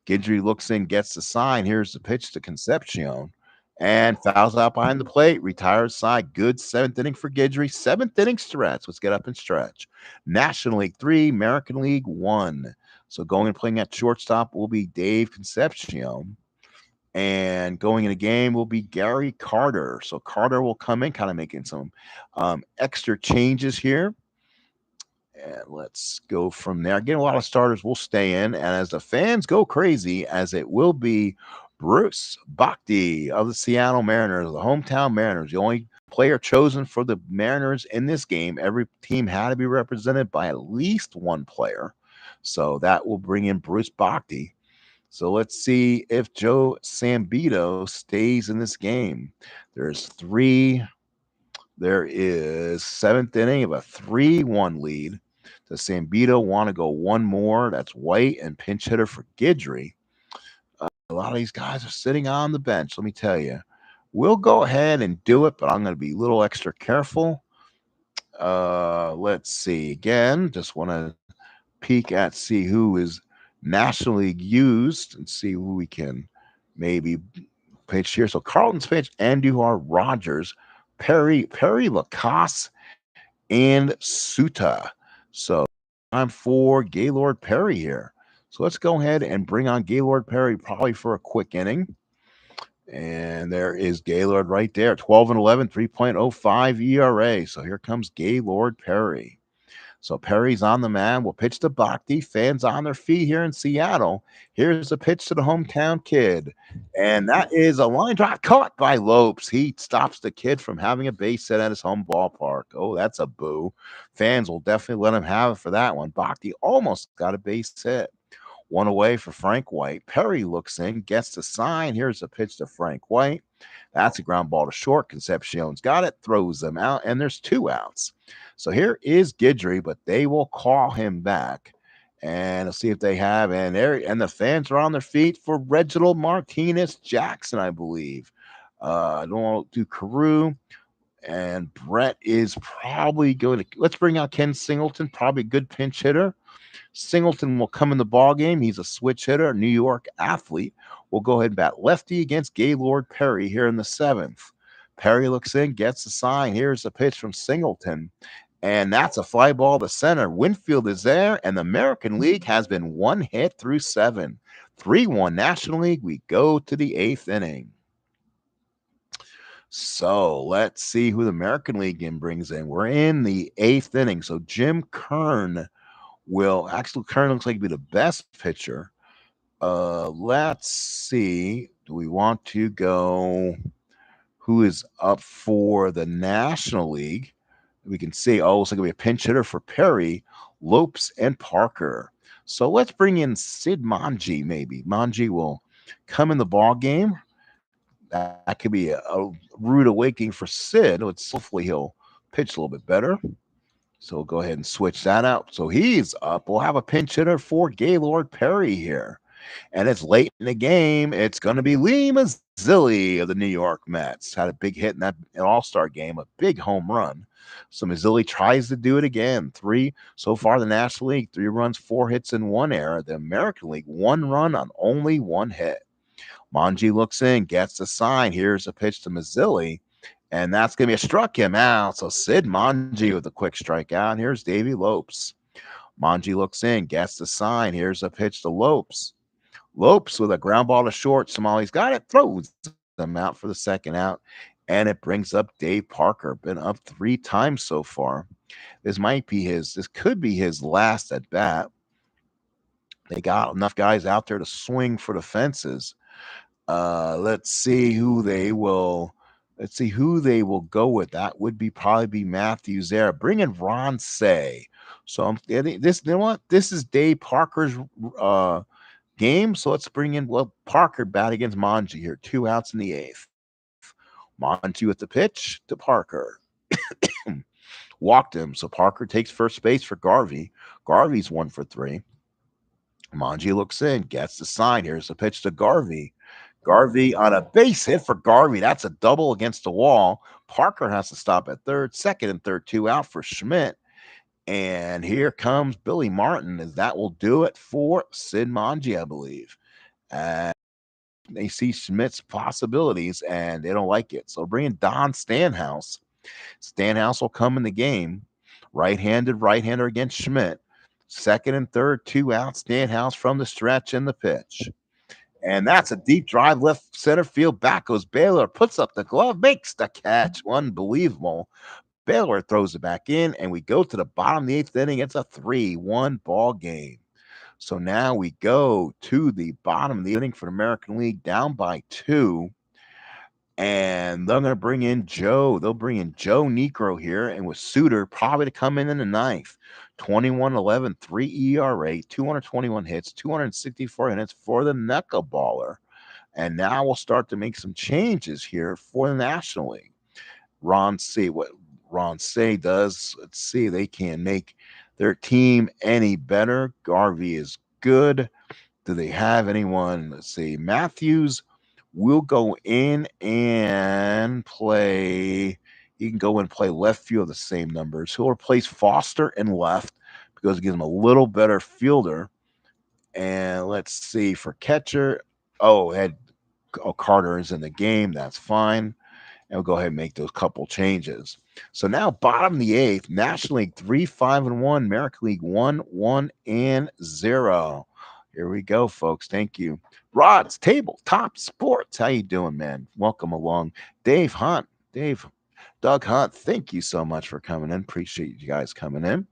Guidry looks in, gets the sign. Here's the pitch to Concepcion. And fouls out behind the plate. Retires side. Good seventh inning for Guidry. Seventh inning stretch. Let's get up and stretch. National League 3, American League 1. So going and playing at shortstop will be Dave Concepcion. And going in a game will be Gary Carter. So Carter will come in, kind of making some extra changes here. And let's go from there. Again, a lot of starters will stay in. And as the fans go crazy, as it will be Bruce Bhakti of the Seattle Mariners, the hometown Mariners, the only player chosen for the Mariners in this game. Every team had to be represented by at least one player. So that will bring in Bruce Bhakti. So let's see if Joe Sambito stays in this game. There is seventh inning of a 3-1 lead. Does Sambito want to go one more? That's White and pinch hitter for Guidry. A lot of these guys are sitting on the bench, let me tell you. We'll go ahead and do it, but I'm going to be a little extra careful. Let's see. Again, just want to peek at, see who is National League used and see who we can maybe pitch here. So Carlton's pitch, Andujar, Rogers, Perry Lacoste, and Suta. So time for Gaylord Perry here. So let's go ahead and bring on Gaylord Perry probably for a quick inning. And there is Gaylord right there, 12 and 11, 3.05 ERA. So here comes Gaylord Perry. So Perry's on the mound. Will pitch to Bhakti. Fans on their feet here in Seattle. Here's a pitch to the hometown kid. And that is a line drive caught by Lopes. He stops the kid from having a base hit at his home ballpark. Oh, that's a boo. Fans will definitely let him have it for that one. Bhakti almost got a base hit. One away for Frank White. Perry looks in, gets the sign. Here's a pitch to Frank White. That's a ground ball to short. Concepcion's got it, throws them out, and there's 2 outs. So here is Guidry, but they will call him back. And let's see if they have. And the fans are on their feet for Reginald Martinez Jackson, I believe. I don't want to do Carew. And Brett is probably going to let's bring out Ken Singleton, probably a good pinch hitter. Singleton will come in the ball game. He's a switch hitter, a New York athlete. We'll go ahead and bat lefty against Gaylord Perry here in the 7th. Perry looks in, gets the sign. Here's a pitch from Singleton. And that's a fly ball to center. Winfield is there, and the American League has been 1 hit through 7. 3-1 National League. We go to the 8th inning. So let's see who the American League game brings in. We're in the 8th inning. So Jim Kern Kern looks like he'd be the best pitcher. Let's see. Do we want to go who is up for the National League? We can see, it's like going to be a pinch hitter for Perry, Lopes, and Parker. So let's bring in Sid Manji, maybe. Manji will come in the ball game. That could be a rude awakening for Sid. Hopefully he'll pitch a little bit better. So we'll go ahead and switch that out. So he's up. We'll have a pinch hitter for Gaylord Perry here. And it's late in the game. It's going to be Lee Mazzilli of the New York Mets. Had a big hit in that All-Star game, a big home run. So Mazzilli tries to do it again. 3 so far the National League, 3 runs, 4 hits in 1 error. The American League, 1 run on only 1 hit. Manji looks in, gets the sign. Here's a pitch to Mazzilli. And that's going to be a struck him out. So Sid Manji with a quick strikeout. Here's Davey Lopes. Manji looks in, gets the sign. Here's a pitch to Lopes. Lopes with a ground ball to short. Somali's got it, throws them out for the 2nd out. And it brings up Dave Parker. Been up 3 times so far. This could be his last at bat. They got enough guys out there to swing for the fences. Let's see who they will go with. That would probably be Matthews there. Bring in Ron Say. So I think this, you know what? This is Dave Parker's game. So let's bring in Parker bat against Manji here. 2 outs in the 8th. Manji with the pitch to Parker. Walked him. So Parker takes first base for Garvey. Garvey's 1 for 3. Manji looks in, gets the sign. Here's the pitch to Garvey. Garvey on a base hit for Garvey. That's a double against the wall. Parker has to stop at third, 2nd and 3rd, 2 out for Schmidt. And here comes Billy Martin, as that will do it for Sid Manji, I believe. And they see Schmidt's possibilities, and they don't like it. So bring in Don Stanhouse. Stanhouse will come in the game. Right-hander against Schmidt. 2nd and 3rd, 2 out. Stanhouse from the stretch in the pitch. And that's a deep drive left center field. Back goes Baylor, puts up the glove, makes the catch. Unbelievable. Baylor throws it back in, and we go to the bottom of the 8th inning. It's a 3-1 ball game. So now we go to the bottom of the inning for the American League, down by 2. And they're going to bring in Joe. They'll bring in Joe Necro here, and with Suter probably to come in the 9th. 21-11, 3 ERA, 221 hits, 264 hits for the knuckleballer. And now we'll start to make some changes here for the National League. What Ron Say does. Let's see if they can make their team any better. Garvey is good. Do they have anyone? Let's see. Matthews will go in and play. He can go and play left field the same numbers. He'll replace Foster in left because it gives him a little better fielder. And let's see for catcher. Carter is in the game. That's fine. And we'll go ahead and make those couple changes. So now bottom of the eighth, National League 3-5-1, American League 1-1-0. Here we go, folks. Thank you. Rod's Tabletop Sports. How you doing, man? Welcome along. Dave Hunt. Doug Hunt, thank you so much for coming in. Appreciate you guys coming in.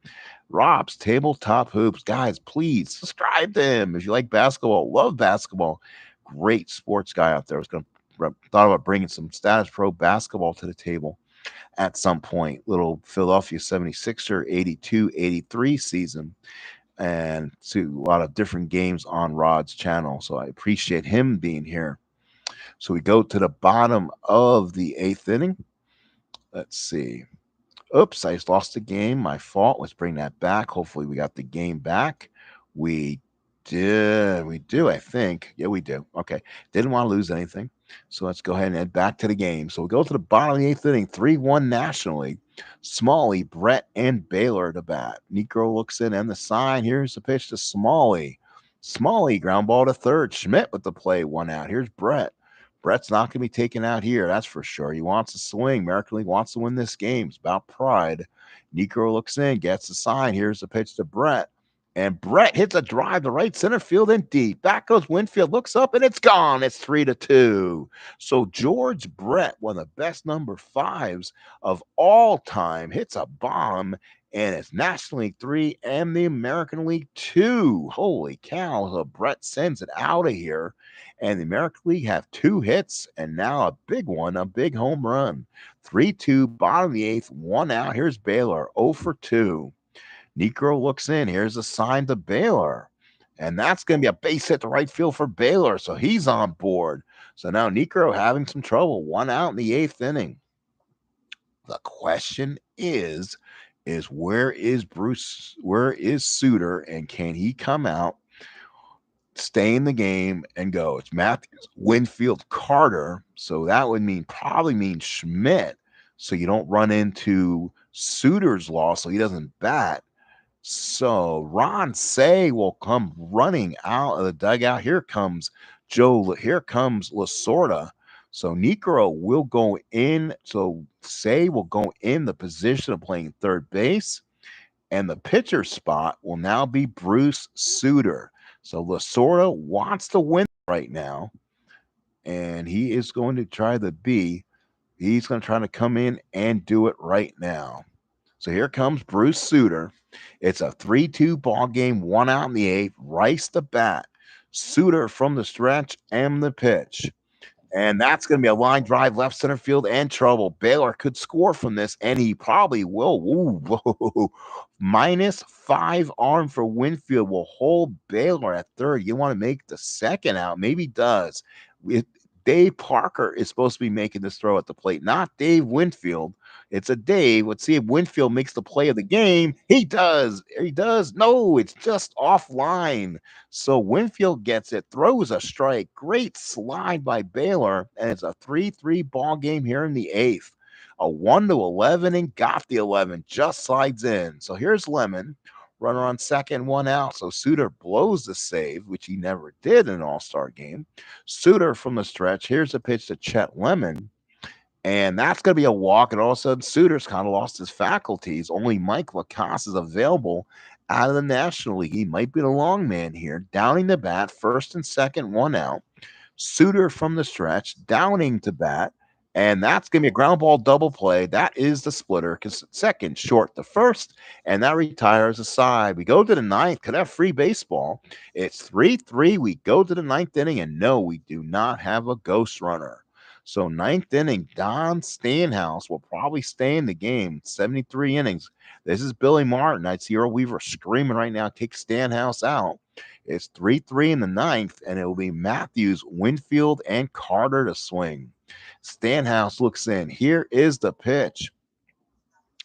Rob's Tabletop Hoops. Guys, please subscribe to him if you like basketball, love basketball. Great sports guy out there. I was going to thought about bringing some status pro basketball to the table at some point. Little Philadelphia 76er 82-83 season, and to a lot of different games on Rod's channel. So I appreciate him being here. So we go to the bottom of the eighth inning. Let's see. Oops, I just lost the game. My fault. Let's bring that back. Hopefully, we got the game back. We did. We do, I think. Yeah, we do. Okay. Didn't want to lose anything. So let's go ahead and head back to the game. So we go to the bottom of the eighth inning, 3-1 National League. Smalley, Brett, and Baylor to bat. Negro looks in and the sign. Here's the pitch to Smalley. Smalley, ground ball to third. Schmidt with the play, one out. Here's Brett. Brett's not going to be taken out here, that's for sure. He wants to swing. American League wants to win this game. It's about pride. Negro looks in, gets the sign. Here's the pitch to Brett. And Brett hits a drive to right center field and deep. Back goes Winfield, looks up, and it's gone. It's 3-2. So George Brett, one of the best number fives of all time, hits a bomb, and it's National League 3 and the American League 2. Holy cow. So Brett sends it out of here. And the American League have 2 hits and now a big one, a big home run. 3-2, bottom of the eighth, 1 out. Here's Baylor, 0 for 2. Negro looks in. Here's a sign to Baylor. And that's going to be a base hit to right field for Baylor. So he's on board. So now Negro having some trouble. 1 out in the eighth inning. The question is where is Bruce? Where is Suter? And can he come out, stay in the game, and go? It's Matthews, Winfield, Carter. So that would probably mean Schmidt. So you don't run into Suter's loss, so he doesn't bat. So Ron Say will come running out of the dugout. Here comes Lasorda. So Negro will go in. So Say will go in the position of playing third base. And the pitcher spot will now be Bruce Suter. So Lasorda wants to win right now. And he is going to he's going to try to come in and do it right now. So here comes Bruce Suter. It's a 3-2 ball game, 1 out in the eighth. Rice the bat. Suter from the stretch and the pitch. And that's going to be a line drive left center field and trouble. Baylor could score from this, and he probably will. Ooh, -5 arm for Winfield will hold Baylor at third. You want to make the second out? Maybe does. Dave Parker is supposed to be making this throw at the plate, not Dave Winfield. It's a Dave. Let's see if Winfield makes the play of the game. He does. He does. No, it's just offline. So Winfield gets it, throws a strike. Great slide by Baylor, and it's a 3-3 ball game here in the eighth. A 1-11 and got the 11. Just slides in. So here's Lemon. Runner on second, 1 out. So Suter blows the save, which he never did in an all-star game. Suter from the stretch. Here's a pitch to Chet Lemon. And that's going to be a walk. And all of a sudden, Suter's kind of lost his faculties. Only Mike Lacasse is available out of the National League. He might be the long man here. Downing the bat, first and second, 1 out. Suter from the stretch, Downing to bat. And that's going to be a ground ball double play. That is the splitter. Second, short the first, and that retires a side. We go to the ninth. Could have free baseball. It's 3-3. We go to the ninth inning, and no, we do not have a ghost runner. So ninth inning, Don Stanhouse will probably stay in the game. 73 innings. This is Billy Martin. I see Earl Weaver screaming right now, take Stanhouse out. It's 3-3 in the ninth, and it will be Matthews, Winfield, and Carter to swing. Stanhouse looks in. Here is the pitch.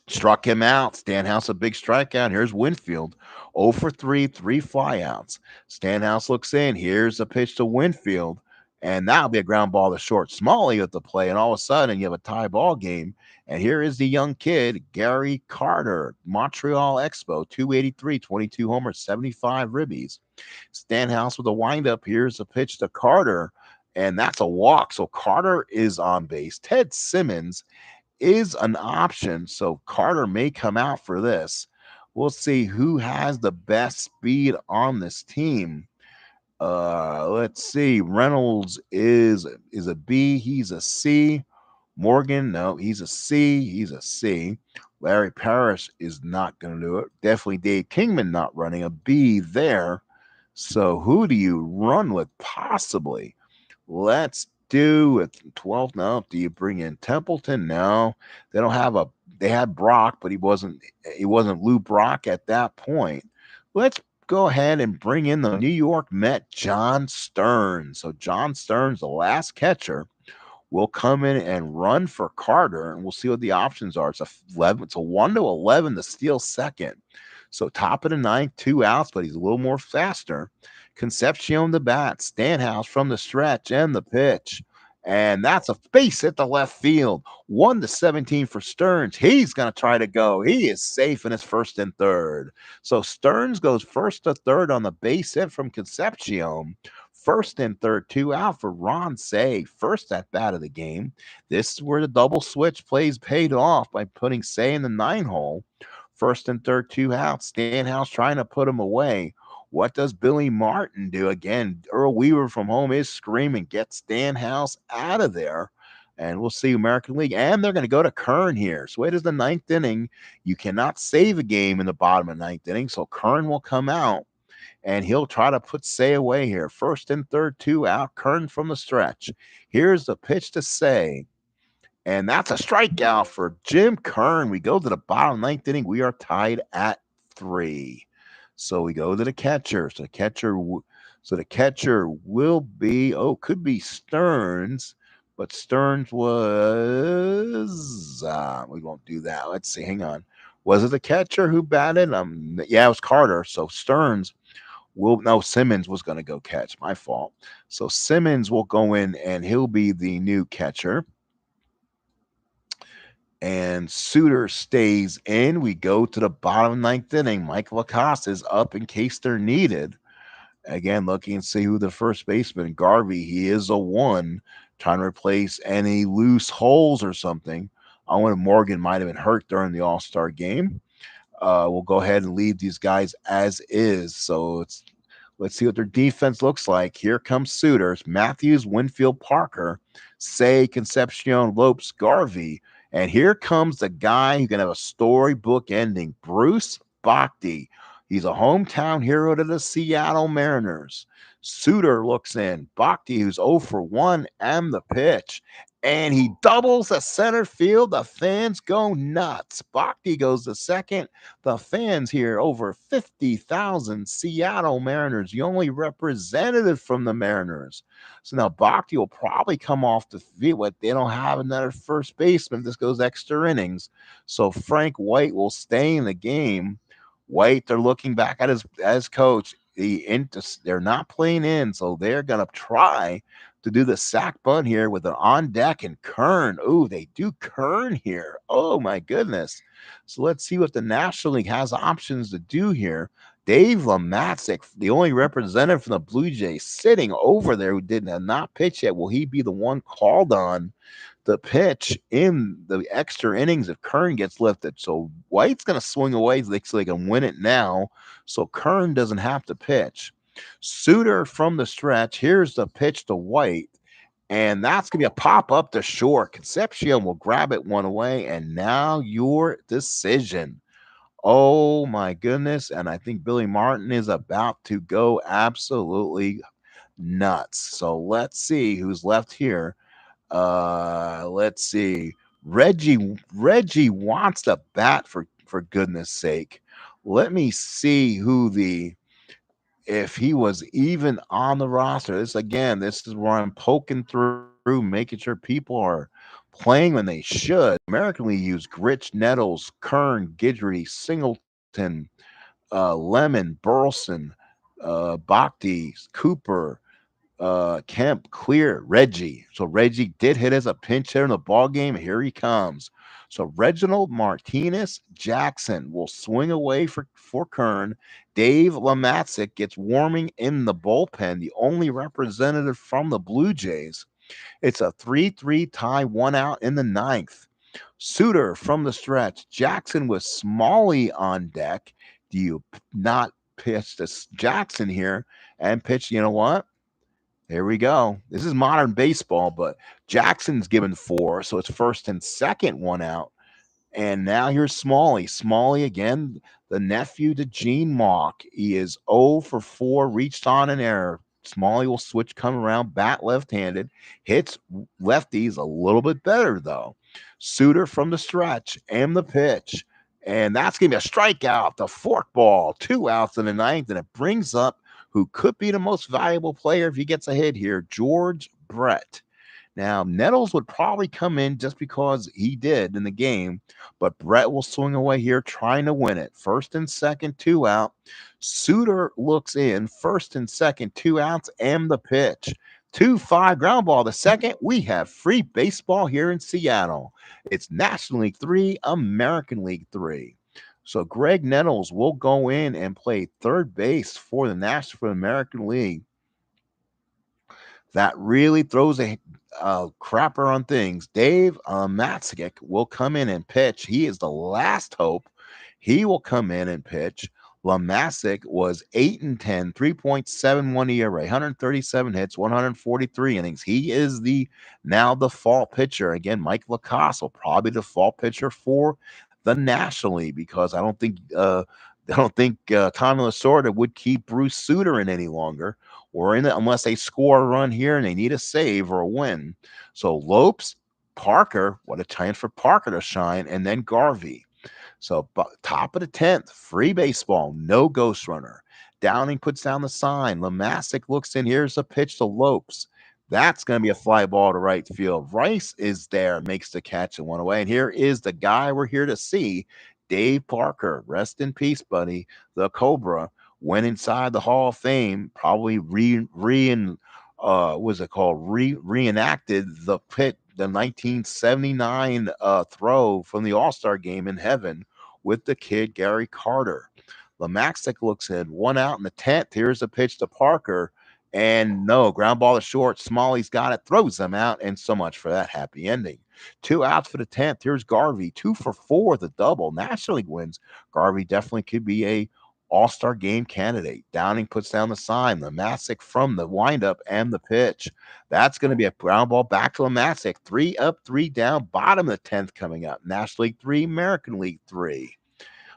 Struck him out. Stanhouse a big strikeout. Here's Winfield. 0 for 3, 3 flyouts. Stanhouse looks in. Here's the pitch to Winfield. And that'll be a ground ball to short. Smalley at the play. And all of a sudden, you have a tie ball game. And here is the young kid, Gary Carter, Montreal Expo, 283, 22 homers, 75 ribbies. Stanhouse with a windup. Here's a pitch to Carter. And that's a walk. So Carter is on base. Ted Simmons is an option. So Carter may come out for this. We'll see who has the best speed on this team. Let's see. Reynolds is a B. He's a C. Morgan, no, he's a C. He's a C. Larry Parrish is not going to do it. Definitely Dave Kingman not running a B there. So who do you run with possibly? Let's do it. 12. No. Do you bring in Templeton? No. They don't have a they had Brock, but he wasn't Lou Brock at that point. Let's go ahead and bring in the New York Met, John Stearns. So John Stearns, the last catcher, will come in and run for Carter, and we'll see what the options are. It's a 1-11 to steal second. So top of the ninth, 2 outs, but he's a little more faster. Concepcion the bat, Stanhouse from the stretch and the pitch. And that's a base hit to left field. 1-17 for Stearns. He's going to try to go. He is safe in his first and third. So Stearns goes first to third on the base hit from Concepcion. First and third, 2 out for Ron Say. First at bat of the game. This is where the double switch plays paid off by putting Say in the 9 hole. First and third, 2 out. Stanhouse trying to put him away. What does Billy Martin do? Again, Earl Weaver from home is screaming, get Stanhouse out of there. And we'll see American League. And they're going to go to Kern here. So it is the ninth inning. You cannot save a game in the bottom of the ninth inning. So Kern will come out and he'll try to put Say away here. First and third, 2 out. Kern from the stretch. Here's the pitch to Say. And that's a strikeout for Jim Kern. We go to the bottom ninth inning. We are tied at 3. So we go to the catcher. So the catcher will be, could be Stearns, but Stearns was, we won't do that. Let's see. Hang on. Was it the catcher who batted? Yeah, it was Carter. So Stearns no, Simmons was going to go catch. My fault. So Simmons will go in and he'll be the new catcher. And Suter stays in. We go to the bottom ninth inning. Mike Lacoste is up in case they're needed. Again, looking and see who the first baseman. Garvey, he is a 1, trying to replace any loose holes or something. I wonder Morgan might have been hurt during the All-Star game. We'll go ahead and leave these guys as is. So let's see what their defense looks like. Here comes Suitors, Matthews, Winfield, Parker, Say, Concepcion, Lopes, Garvey. And here comes the guy who can have a storybook ending, Bruce Bhakti. He's a hometown hero to the Seattle Mariners. Suter looks in. Bhakti, who's 0 for 1, and the pitch. And he doubles the center field. The fans go nuts. Bhakti goes to second. The fans here, over 50,000 Seattle Mariners, the only representative from the Mariners. So now Bhakti will probably come off the field, but they don't have another first baseman. This goes extra innings. So Frank White will stay in the game. White, they're looking back at his coach. They're not playing in, so they're going to try to do the sack bunt here with an on deck and Kern. Oh, they do Kern here. Oh, my goodness. So let's see what the National League has options to do here. Dave Lematzik, the only representative from the Blue Jays, sitting over there who did not pitch yet. Will he be the one called on the pitch in the extra innings if Kern gets lifted? So White's going to swing away so they can win it now. So Kern doesn't have to pitch. Suter from the stretch. Here's the pitch to White. And that's going to be a pop up to short. Concepcion will grab it one away. And now your decision. Oh, my goodness. And I think Billy Martin is about to go absolutely nuts. So let's see who's left here. Let's see. Reggie wants to bat for goodness sake. Let me see if he was even on the roster. This is where I'm poking through, making sure people are playing when they should. American League use Gritch, Nettles, Kern, Guidry, Singleton, Lemon, Burleson, Bhakti, Cooper, Kemp, Clear, Reggie. So Reggie did hit as a pinch hitter in the ball game. Here he comes. So Reginald Martinez Jackson will swing away for Kern. Dave Lematzik gets warming in the bullpen, the only representative from the Blue Jays. It's a 3-3 tie, 1 out in the ninth. Suter from the stretch. Jackson with Smalley on deck. Do you not pitch to Jackson here and pitch? You know what? Here we go. This is modern baseball, but Jackson's given 4, so it's first and second, one out. And now here's Smalley. Smalley again, the nephew to Gene Mock. He is 0 for 4, reached on an error. Smalley will switch, come around, bat left-handed, hits lefties a little bit better though. Suter from the stretch and the pitch. And that's going to be a strikeout, the fork ball, 2 outs in the ninth. And it brings up who could be the most valuable player if he gets a hit here, George Brett. Now, Nettles would probably come in just because he did in the game, but Brett will swing away here trying to win it. First and second, 2 out. Suter looks in, first and second, 2 outs, and the pitch. 2-5 ground ball. The second, we have free baseball here in Seattle. It's National League 3, American League 3. So Greg Nettles will go in and play third base for the American League. That really throws a crapper on things. Dave Matskick will come in and pitch. He is the last hope. He will come in and pitch. Lamasic was 8-10, 3.71 ERA, 137 hits, 143 innings. He is the now default pitcher. Again, Mike Lacoste will probably default pitcher for the National League because I don't think Tommy Lasorda would keep Bruce Suter in any longer or in it unless they score a run here and they need a save or a win. So Lopes, Parker, what a chance for Parker to shine, and then Garvey. So top of the 10th, free baseball, no ghost runner. Downing puts down the sign. Lamasic looks in. Here's a pitch to Lopes. That's going to be a fly ball to right field. Rice is there, makes the catch and one away. And here is the guy we're here to see, Dave Parker. Rest in peace, buddy. The Cobra went inside the Hall of Fame, probably reenacted the 1979 throw from the All-Star game in heaven with the kid Gary Carter. Lamaxic looks in, 1 out in the 10th. Here's a pitch to Parker. And no, ground ball to short. Smalley's got it, throws them out, and so much for that happy ending. 2 outs for the 10th. Here's Garvey, 2 for 4 with a double. National League wins. Garvey definitely could be a all-star game candidate. Downing puts down the sign. Lamasic from the windup and the pitch. That's going to be a ground ball back to Lamasic. 3 up, 3 down. Bottom of the 10th coming up. National League 3, American League 3.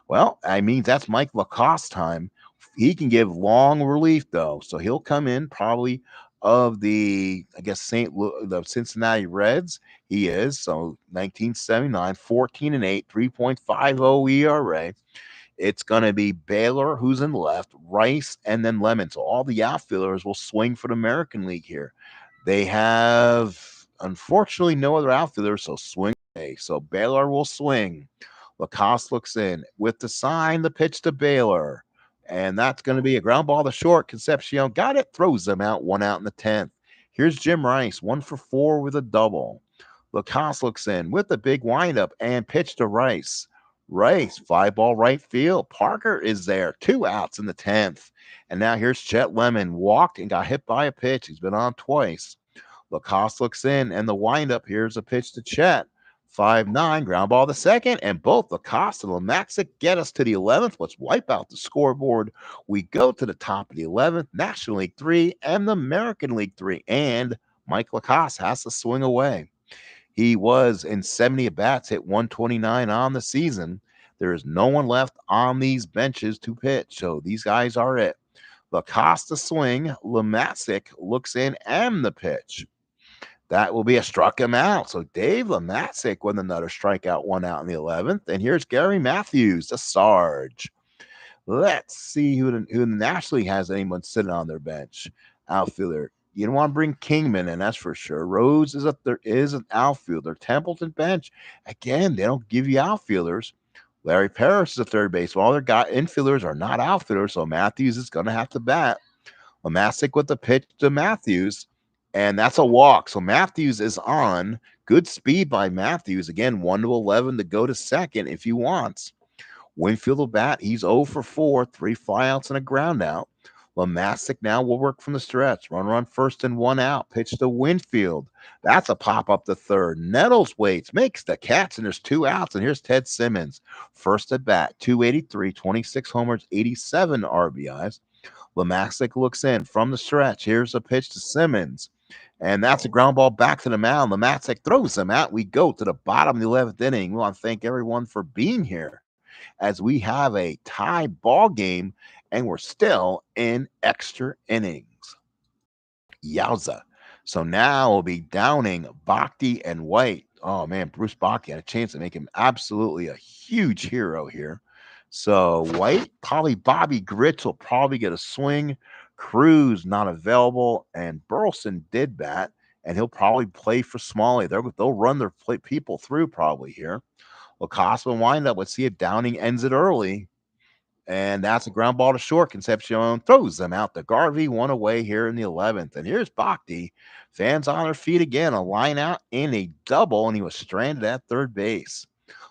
Well, I mean, that's Mike Lacoste time. He can give long relief, though. So he'll come in probably of the, I guess, the Cincinnati Reds. He is. So 1979, 14-8, 3.50 ERA. It's going to be Baylor, who's in left, Rice, and then Lemon. So all the outfielders will swing for the American League here. They have, unfortunately, no other outfielders, so swing. So Baylor will swing. Lacoste looks in. With the sign, the pitch to Baylor. And that's going to be a ground ball to short. Concepcion got it, throws them out, 1 out in the 10th. Here's Jim Rice, 1 for 4 with a double. Lacoste looks in with the big windup and pitch to Rice. Rice, fly ball right field. Parker is there, 2 outs in the 10th. And now here's Chet Lemon, walked and got hit by a pitch. He's been on twice. Lacoste looks in, and the windup, here's a pitch to Chet. 5-9, ground ball to second, and both Lacoste and Lamaxic get us to the 11th. Let's wipe out the scoreboard. We go to the top of the 11th, National League 3 and the American League 3, and Mike Lacoste has to swing away. He was in 70 at-bats, hit 129 on the season. There is no one left on these benches to pitch, so these guys are it. Lacoste to swing, Lamasic looks in, and the pitch. That will be a struck him out. So Dave Lamasic with another strikeout, 1 out in the 11th. And here's Gary Matthews, the Sarge. Let's see who the National League has anyone sitting on their bench. Outfielder. You don't want to bring Kingman in, that's for sure. Rose is an outfielder. Templeton bench. Again, they don't give you outfielders. Larry Parrish is a third baseman. All their infielders are not outfielders, so Matthews is going to have to bat. Lamasic with the pitch to Matthews, and that's a walk. So Matthews is on. Good speed by Matthews. Again, 1-11 to go to second if he wants. Winfield will bat. He's 0 for 4, 3 flyouts and a ground out. Lamasic now will work from the stretch. Runner on first and one out. Pitch to Winfield. That's a pop up to third. Nettles waits, makes the catch, and there's two outs. And here's Ted Simmons. First at bat, 283, 26 homers, 87 RBIs. Lamasic looks in from the stretch. Here's a pitch to Simmons. And that's a ground ball back to the mound. Lamasic throws him out. We go to the bottom of the 11th inning. We want to thank everyone for being here as we have a tie ball game and we're still in extra innings. Yowza. So now we'll be downing Bhakti and White. Oh man, Bruce Bhakti had a chance to make him absolutely a huge hero here. So White, probably Bobby Grits will probably get a swing. Cruz not available, and Burleson did bat, and he'll probably play for Smalley. They'll run their people through probably here. Lacoste will wind up. Let's see if Downing ends it early. And that's a ground ball to short. Concepcion throws them out to Garvey, one away here in the 11th. And here's Bhakti. Fans on their feet again. A line out in a double, and he was stranded at third base.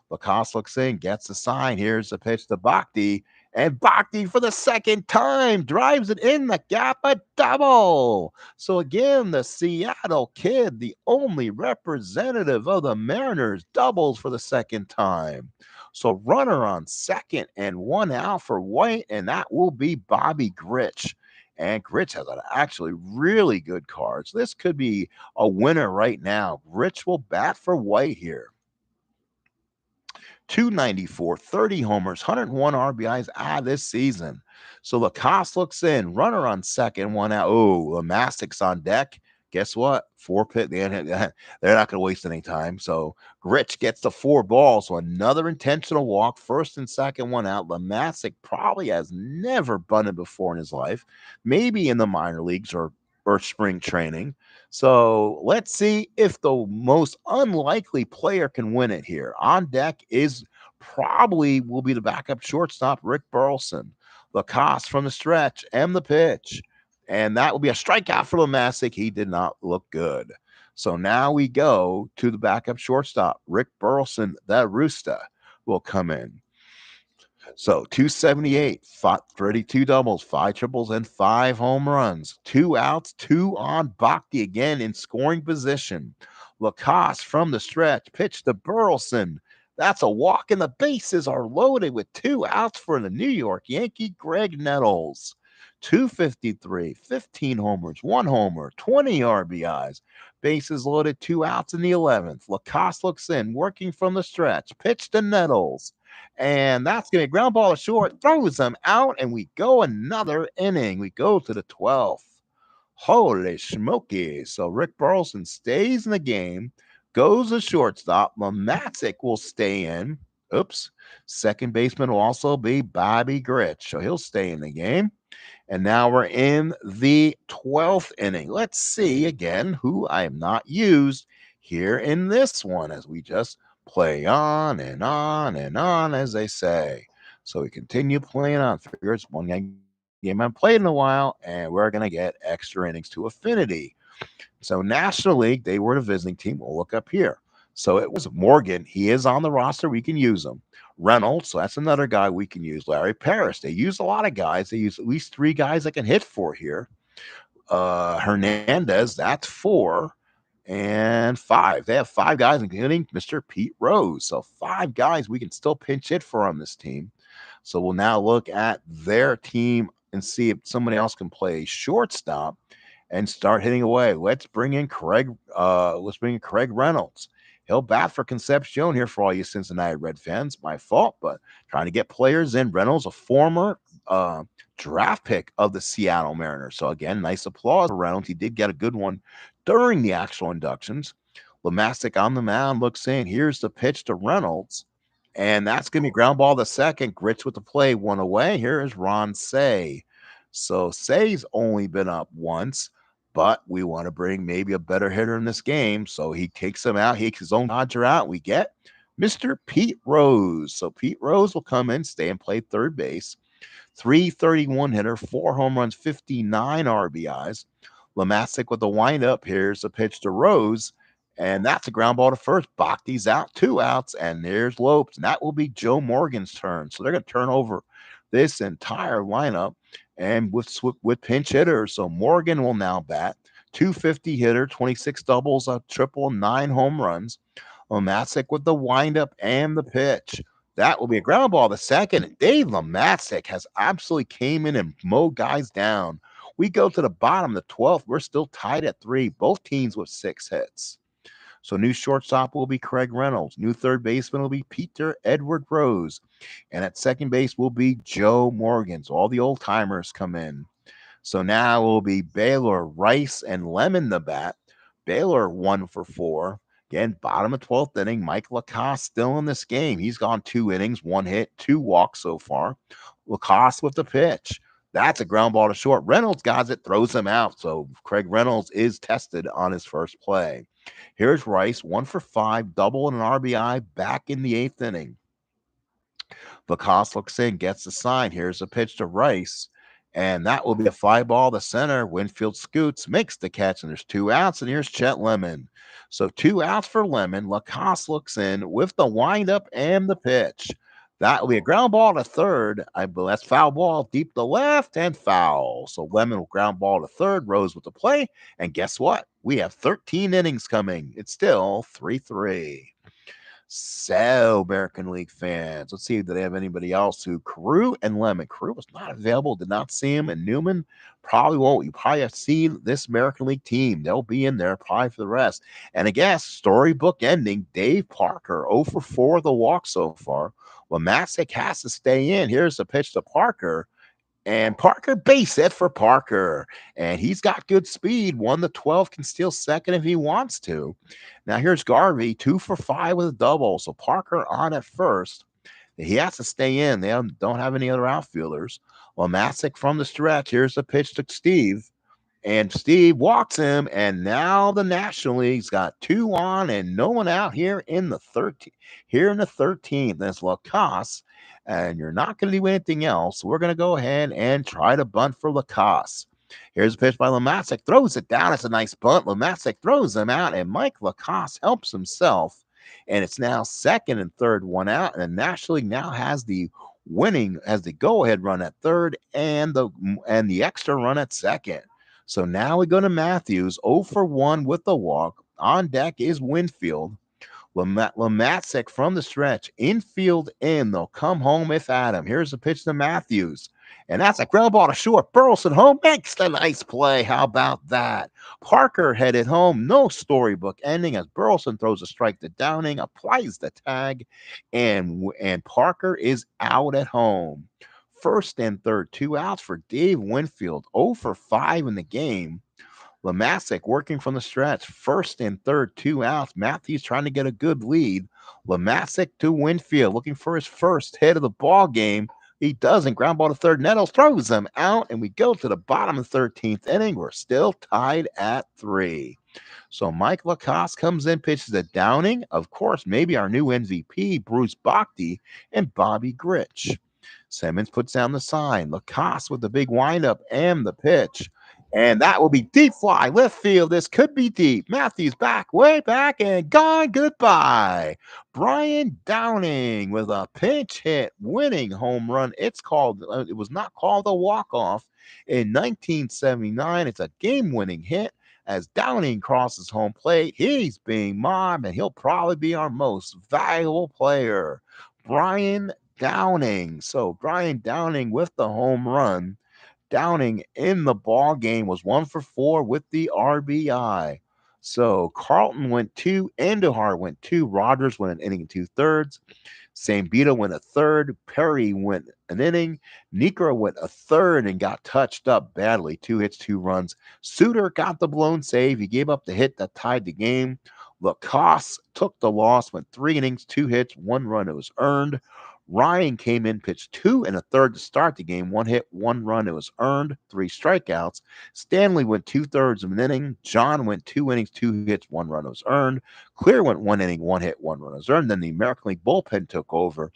Lacoste looks in, gets the sign. Here's the pitch to Bhakti. And Bhakti for the second time drives it in the gap, a double. So again, the Seattle kid, the only representative of the Mariners, doubles for the second time. So runner on second and one out for White, and that will be Bobby Grich. And Grich has an actually really good card. So this could be a winner right now. Grich will bat for White here. 294, 30 homers, 101 RBIs this season. So Lacoste looks in, runner on second, one out. Oh, Lamastic's on deck. Guess what? Four pit. They're not going to waste any time. So Grich gets the four balls. So another intentional walk, first and second, one out. Lamastic probably has never bunted before in his life, maybe in the minor leagues or spring training. So let's see if the most unlikely player can win it here. On deck is probably will be the backup shortstop, Rick Burleson. Lacoste from the stretch and the pitch. And that will be a strikeout for Lamasic. He did not look good. So now we go to the backup shortstop, Rick Burleson, the Rooster, will come in. So 278, 32 doubles, 5 triples, and 5 home runs. 2 outs, 2 on. Bhakti again in scoring position. Lacoste from the stretch, pitch to Burleson. That's a walk, and the bases are loaded with 2 outs for the New York Yankee, Greg Nettles. 253, 15 homers, 1 homer, 20 RBIs. Bases loaded, 2 outs in the 11th. Lacoste looks in, working from the stretch. Pitch to Nettles. And that's going to be a ground ball to short, throws them out, and we go another inning. We go to the 12th. Holy smoky. So Rick Burleson stays in the game, goes to shortstop. Lamasic will stay in. Oops. Second baseman will also be Bobby Grich. So he'll stay in the game. And now we're in the 12th inning. Let's see again who I have not used here in this one as we just play on and on and on, as they say. So we continue playing on. Figure it's one game I've played in a while, and we're going to get extra innings to Affinity. So National League, they were the visiting team. We'll look up here. So it was Morgan. He is on the roster. We can use him. Reynolds, so that's another guy we can use. Larry Paris. They use a lot of guys. They use at least 3 guys that can hit for here. Hernandez, that's 4. And 5. They have 5 guys, including Mr. Pete Rose. So 5 guys we can still pinch hit for on this team. So we'll now look at their team and see if somebody else can play shortstop and start hitting away. Let's bring in Craig Reynolds. He'll bat for Concepcion here for all you Cincinnati Red fans. My fault, but trying to get players in. Reynolds, a former draft pick of the Seattle Mariners. So again, nice applause for Reynolds. He did get a good one during the actual inductions. Lamasic on the mound looks in. Here's the pitch to Reynolds. And that's going to be ground ball to second. Grits with the play, 1 away. Here is Ron Say. So Say's only been up once, but we want to bring maybe a better hitter in this game. So he takes him out. He takes his own Dodger out. We get Mr. Pete Rose. So Pete Rose will come in, stay and play third base. 331 hitter, 4 home runs, 59 RBIs. Lamasic with the windup. Here's a pitch to Rose, and that's a ground ball to first. Bhakti's out, 2 outs, and there's Lopes, and that will be Joe Morgan's turn. So they're going to turn over this entire lineup, and with pinch hitters. So Morgan will now bat. 250 hitter, 26 doubles, a triple, 9 home runs. Lomacik with the windup and the pitch. That will be a ground ball. The second, Dave Lomacik has absolutely came in and mowed guys down. We go to the bottom, the 12th. We're still tied at 3. Both teams with 6 hits. So new shortstop will be Craig Reynolds. New third baseman will be Peter Edward Rose. And at second base will be Joe Morgan. So all the old timers come in. So now it will be Baylor, Rice, and Lemon the bat. Baylor 1 for 4. Again, bottom of 12th inning. Mike Lacoste still in this game. He's gone 2 innings, 1 hit, 2 walks so far. Lacoste with the pitch. That's a ground ball to short. Reynolds got it, throws him out. So Craig Reynolds is tested on his first play. Here's Rice, 1 for 5, double and an RBI back in the 8th inning. Lacoste looks in, gets the sign. Here's a pitch to Rice, and that will be a fly ball to center. Winfield scoots, makes the catch, and there's 2 outs. And here's Chet Lemon. So 2 outs for Lemon. Lacoste looks in with the windup and the pitch. That will be a ground ball to third. I believe that's foul ball deep to left and foul. So Lemon will ground ball to third. Rose with the play. And guess what? We have 13 innings coming. It's still 3-3. So, American League fans, let's see if they have anybody else who Carew and Lemon. Carew was not available, did not see him, and Newman probably won't. You probably have seen this American League team. They'll be in there probably for the rest. And I guess storybook ending, Dave Parker, 0 for 4 the walk so far. Well, Masick has to stay in. Here's the pitch to Parker. And Parker base hit for Parker. And he's got good speed. 1-12 can steal second if he wants to. Now here's Garvey, 2 for 5 with a double. So Parker on at first. He has to stay in. They don't have any other outfielders. Well, Masick from the stretch. Here's the pitch to Steve. And Steve walks him, and now the National League's got 2 on and no one out here in the 13th. Here in the 13th, that's Lacoste, and you're not going to do anything else. We're going to go ahead and try to bunt for Lacoste. Here's a pitch by Lomacik, throws it down. It's a nice bunt. Lomacik throws him out, and Mike Lacoste helps himself. And it's now second and third, 1 out, and the National League now has the go-ahead run at third and the extra run at second. So now we go to Matthews, 0 for 1 with the walk. On deck is Winfield. Lomacik from the stretch. Infield in. They'll come home if Adam. Here's the pitch to Matthews. And that's a ground ball to short. Burleson home makes the nice play. How about that? Parker headed home. No storybook ending as Burleson throws a strike to Downing, applies the tag, and Parker is out at home. First and third, 2 outs for Dave Winfield. 0 for 5 in the game. Lomacik working from the stretch. First and third, 2 outs. Matthews trying to get a good lead. Lomacik to Winfield, looking for his first hit of the ball game. He doesn't. Ground ball to third. Nettles throws him out, and we go to the bottom of the 13th inning. We're still tied at 3. So Mike Lacoste comes in, pitches to Downing. Of course, maybe our new MVP, Bruce Bhakti, and Bobby Grich. Simmons puts down the sign. Lacoste with the big windup and the pitch. And that will be deep fly, left field. This could be deep. Matthews back, way back, and gone. Goodbye. Brian Downing with a pinch hit, winning home run. It was not called a walk-off in 1979. It's a game-winning hit. As Downing crosses home plate, he's being mobbed, and he'll probably be our most valuable player. Brian Downing. So Brian Downing with the home run. Downing in the ball game was 1 for 4 with the RBI. So Carlton went 2, Andujar went 2, Rogers went an inning and 2/3. Sambito went a third. Perry went an inning. Negro went a third and got touched up badly. 2 hits, 2 runs. Suter got the blown save. He gave up the hit that tied the game. Lacoste took the loss, went 3 innings, 2 hits, 1 run. It was earned. Ryan came in, pitched 2 1/3 to start the game. 1 hit, 1 run. It was earned. 3 strikeouts. Stanley went 2/3 of an inning. John went 2 innings, 2 hits, 1 run. It was earned. Clear went 1 inning, 1 hit, 1 run. It was earned. Then the American League bullpen took over.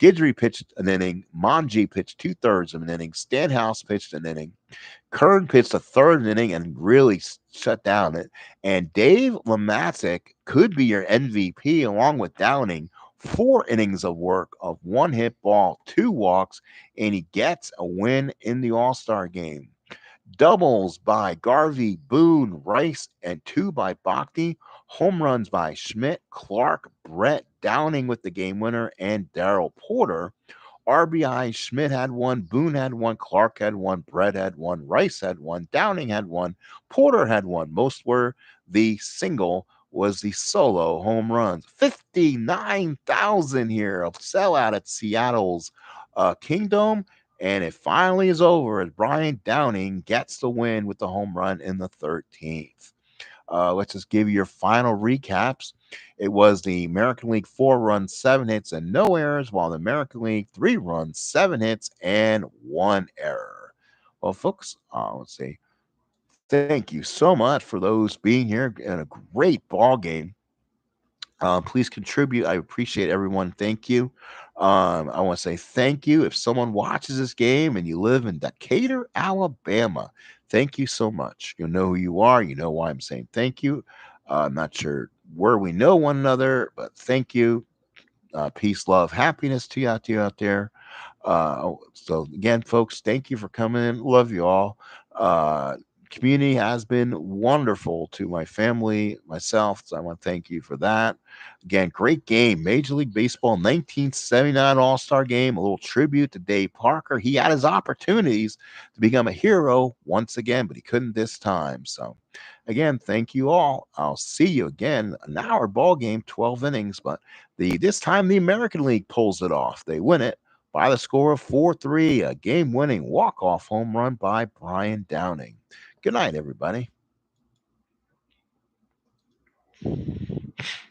Guidry pitched an inning. Monji pitched 2/3 of an inning. Stanhouse pitched an inning. Kern pitched a third inning and really shut down it. And Dave Lomacik could be your MVP along with Downing. 4 innings of work of one hit ball, 2 walks, and he gets a win in the All Star game. Doubles by Garvey, Boone, Rice, and 2 by Bhakti. Home runs by Schmidt, Clark, Brett, Downing with the game winner, and Daryl Porter. RBI, Schmidt had one, Boone had one, Clark had one, Brett had one, Rice had one, Downing had one, Porter had one. Most were the single was the solo home runs. 59,000 here, a sellout at Seattle's Kingdom. And it finally is over as Brian Downing gets the win with the home run in the 13th. Let's just give you your final recaps. It was the American League 4 runs, 7 hits, and no errors, while the American League 3 runs, 7 hits, and 1 error. Well, folks, let's see. Thank you so much for those being here and a great ball game. Please contribute. I appreciate everyone. Thank you. I want to say thank you. If someone watches this game and you live in Decatur, Alabama, thank you so much. You know who you are. You know why I'm saying thank you. I'm not sure where we know one another, but thank you. Peace, love, happiness to you out there. So again, folks, thank you for coming in. Love you all. Community has been wonderful to my family, myself. So I want to thank you for that. Again, great game. Major League Baseball 1979 All Star game. A little tribute to Dave Parker. He had his opportunities to become a hero once again, but he couldn't this time. So again, thank you all. I'll see you again. An hour ball game, 12 innings, but this time the American League pulls it off. They win it by the score of 4-3, a game-winning walk-off home run by Brian Downing. Good night, everybody.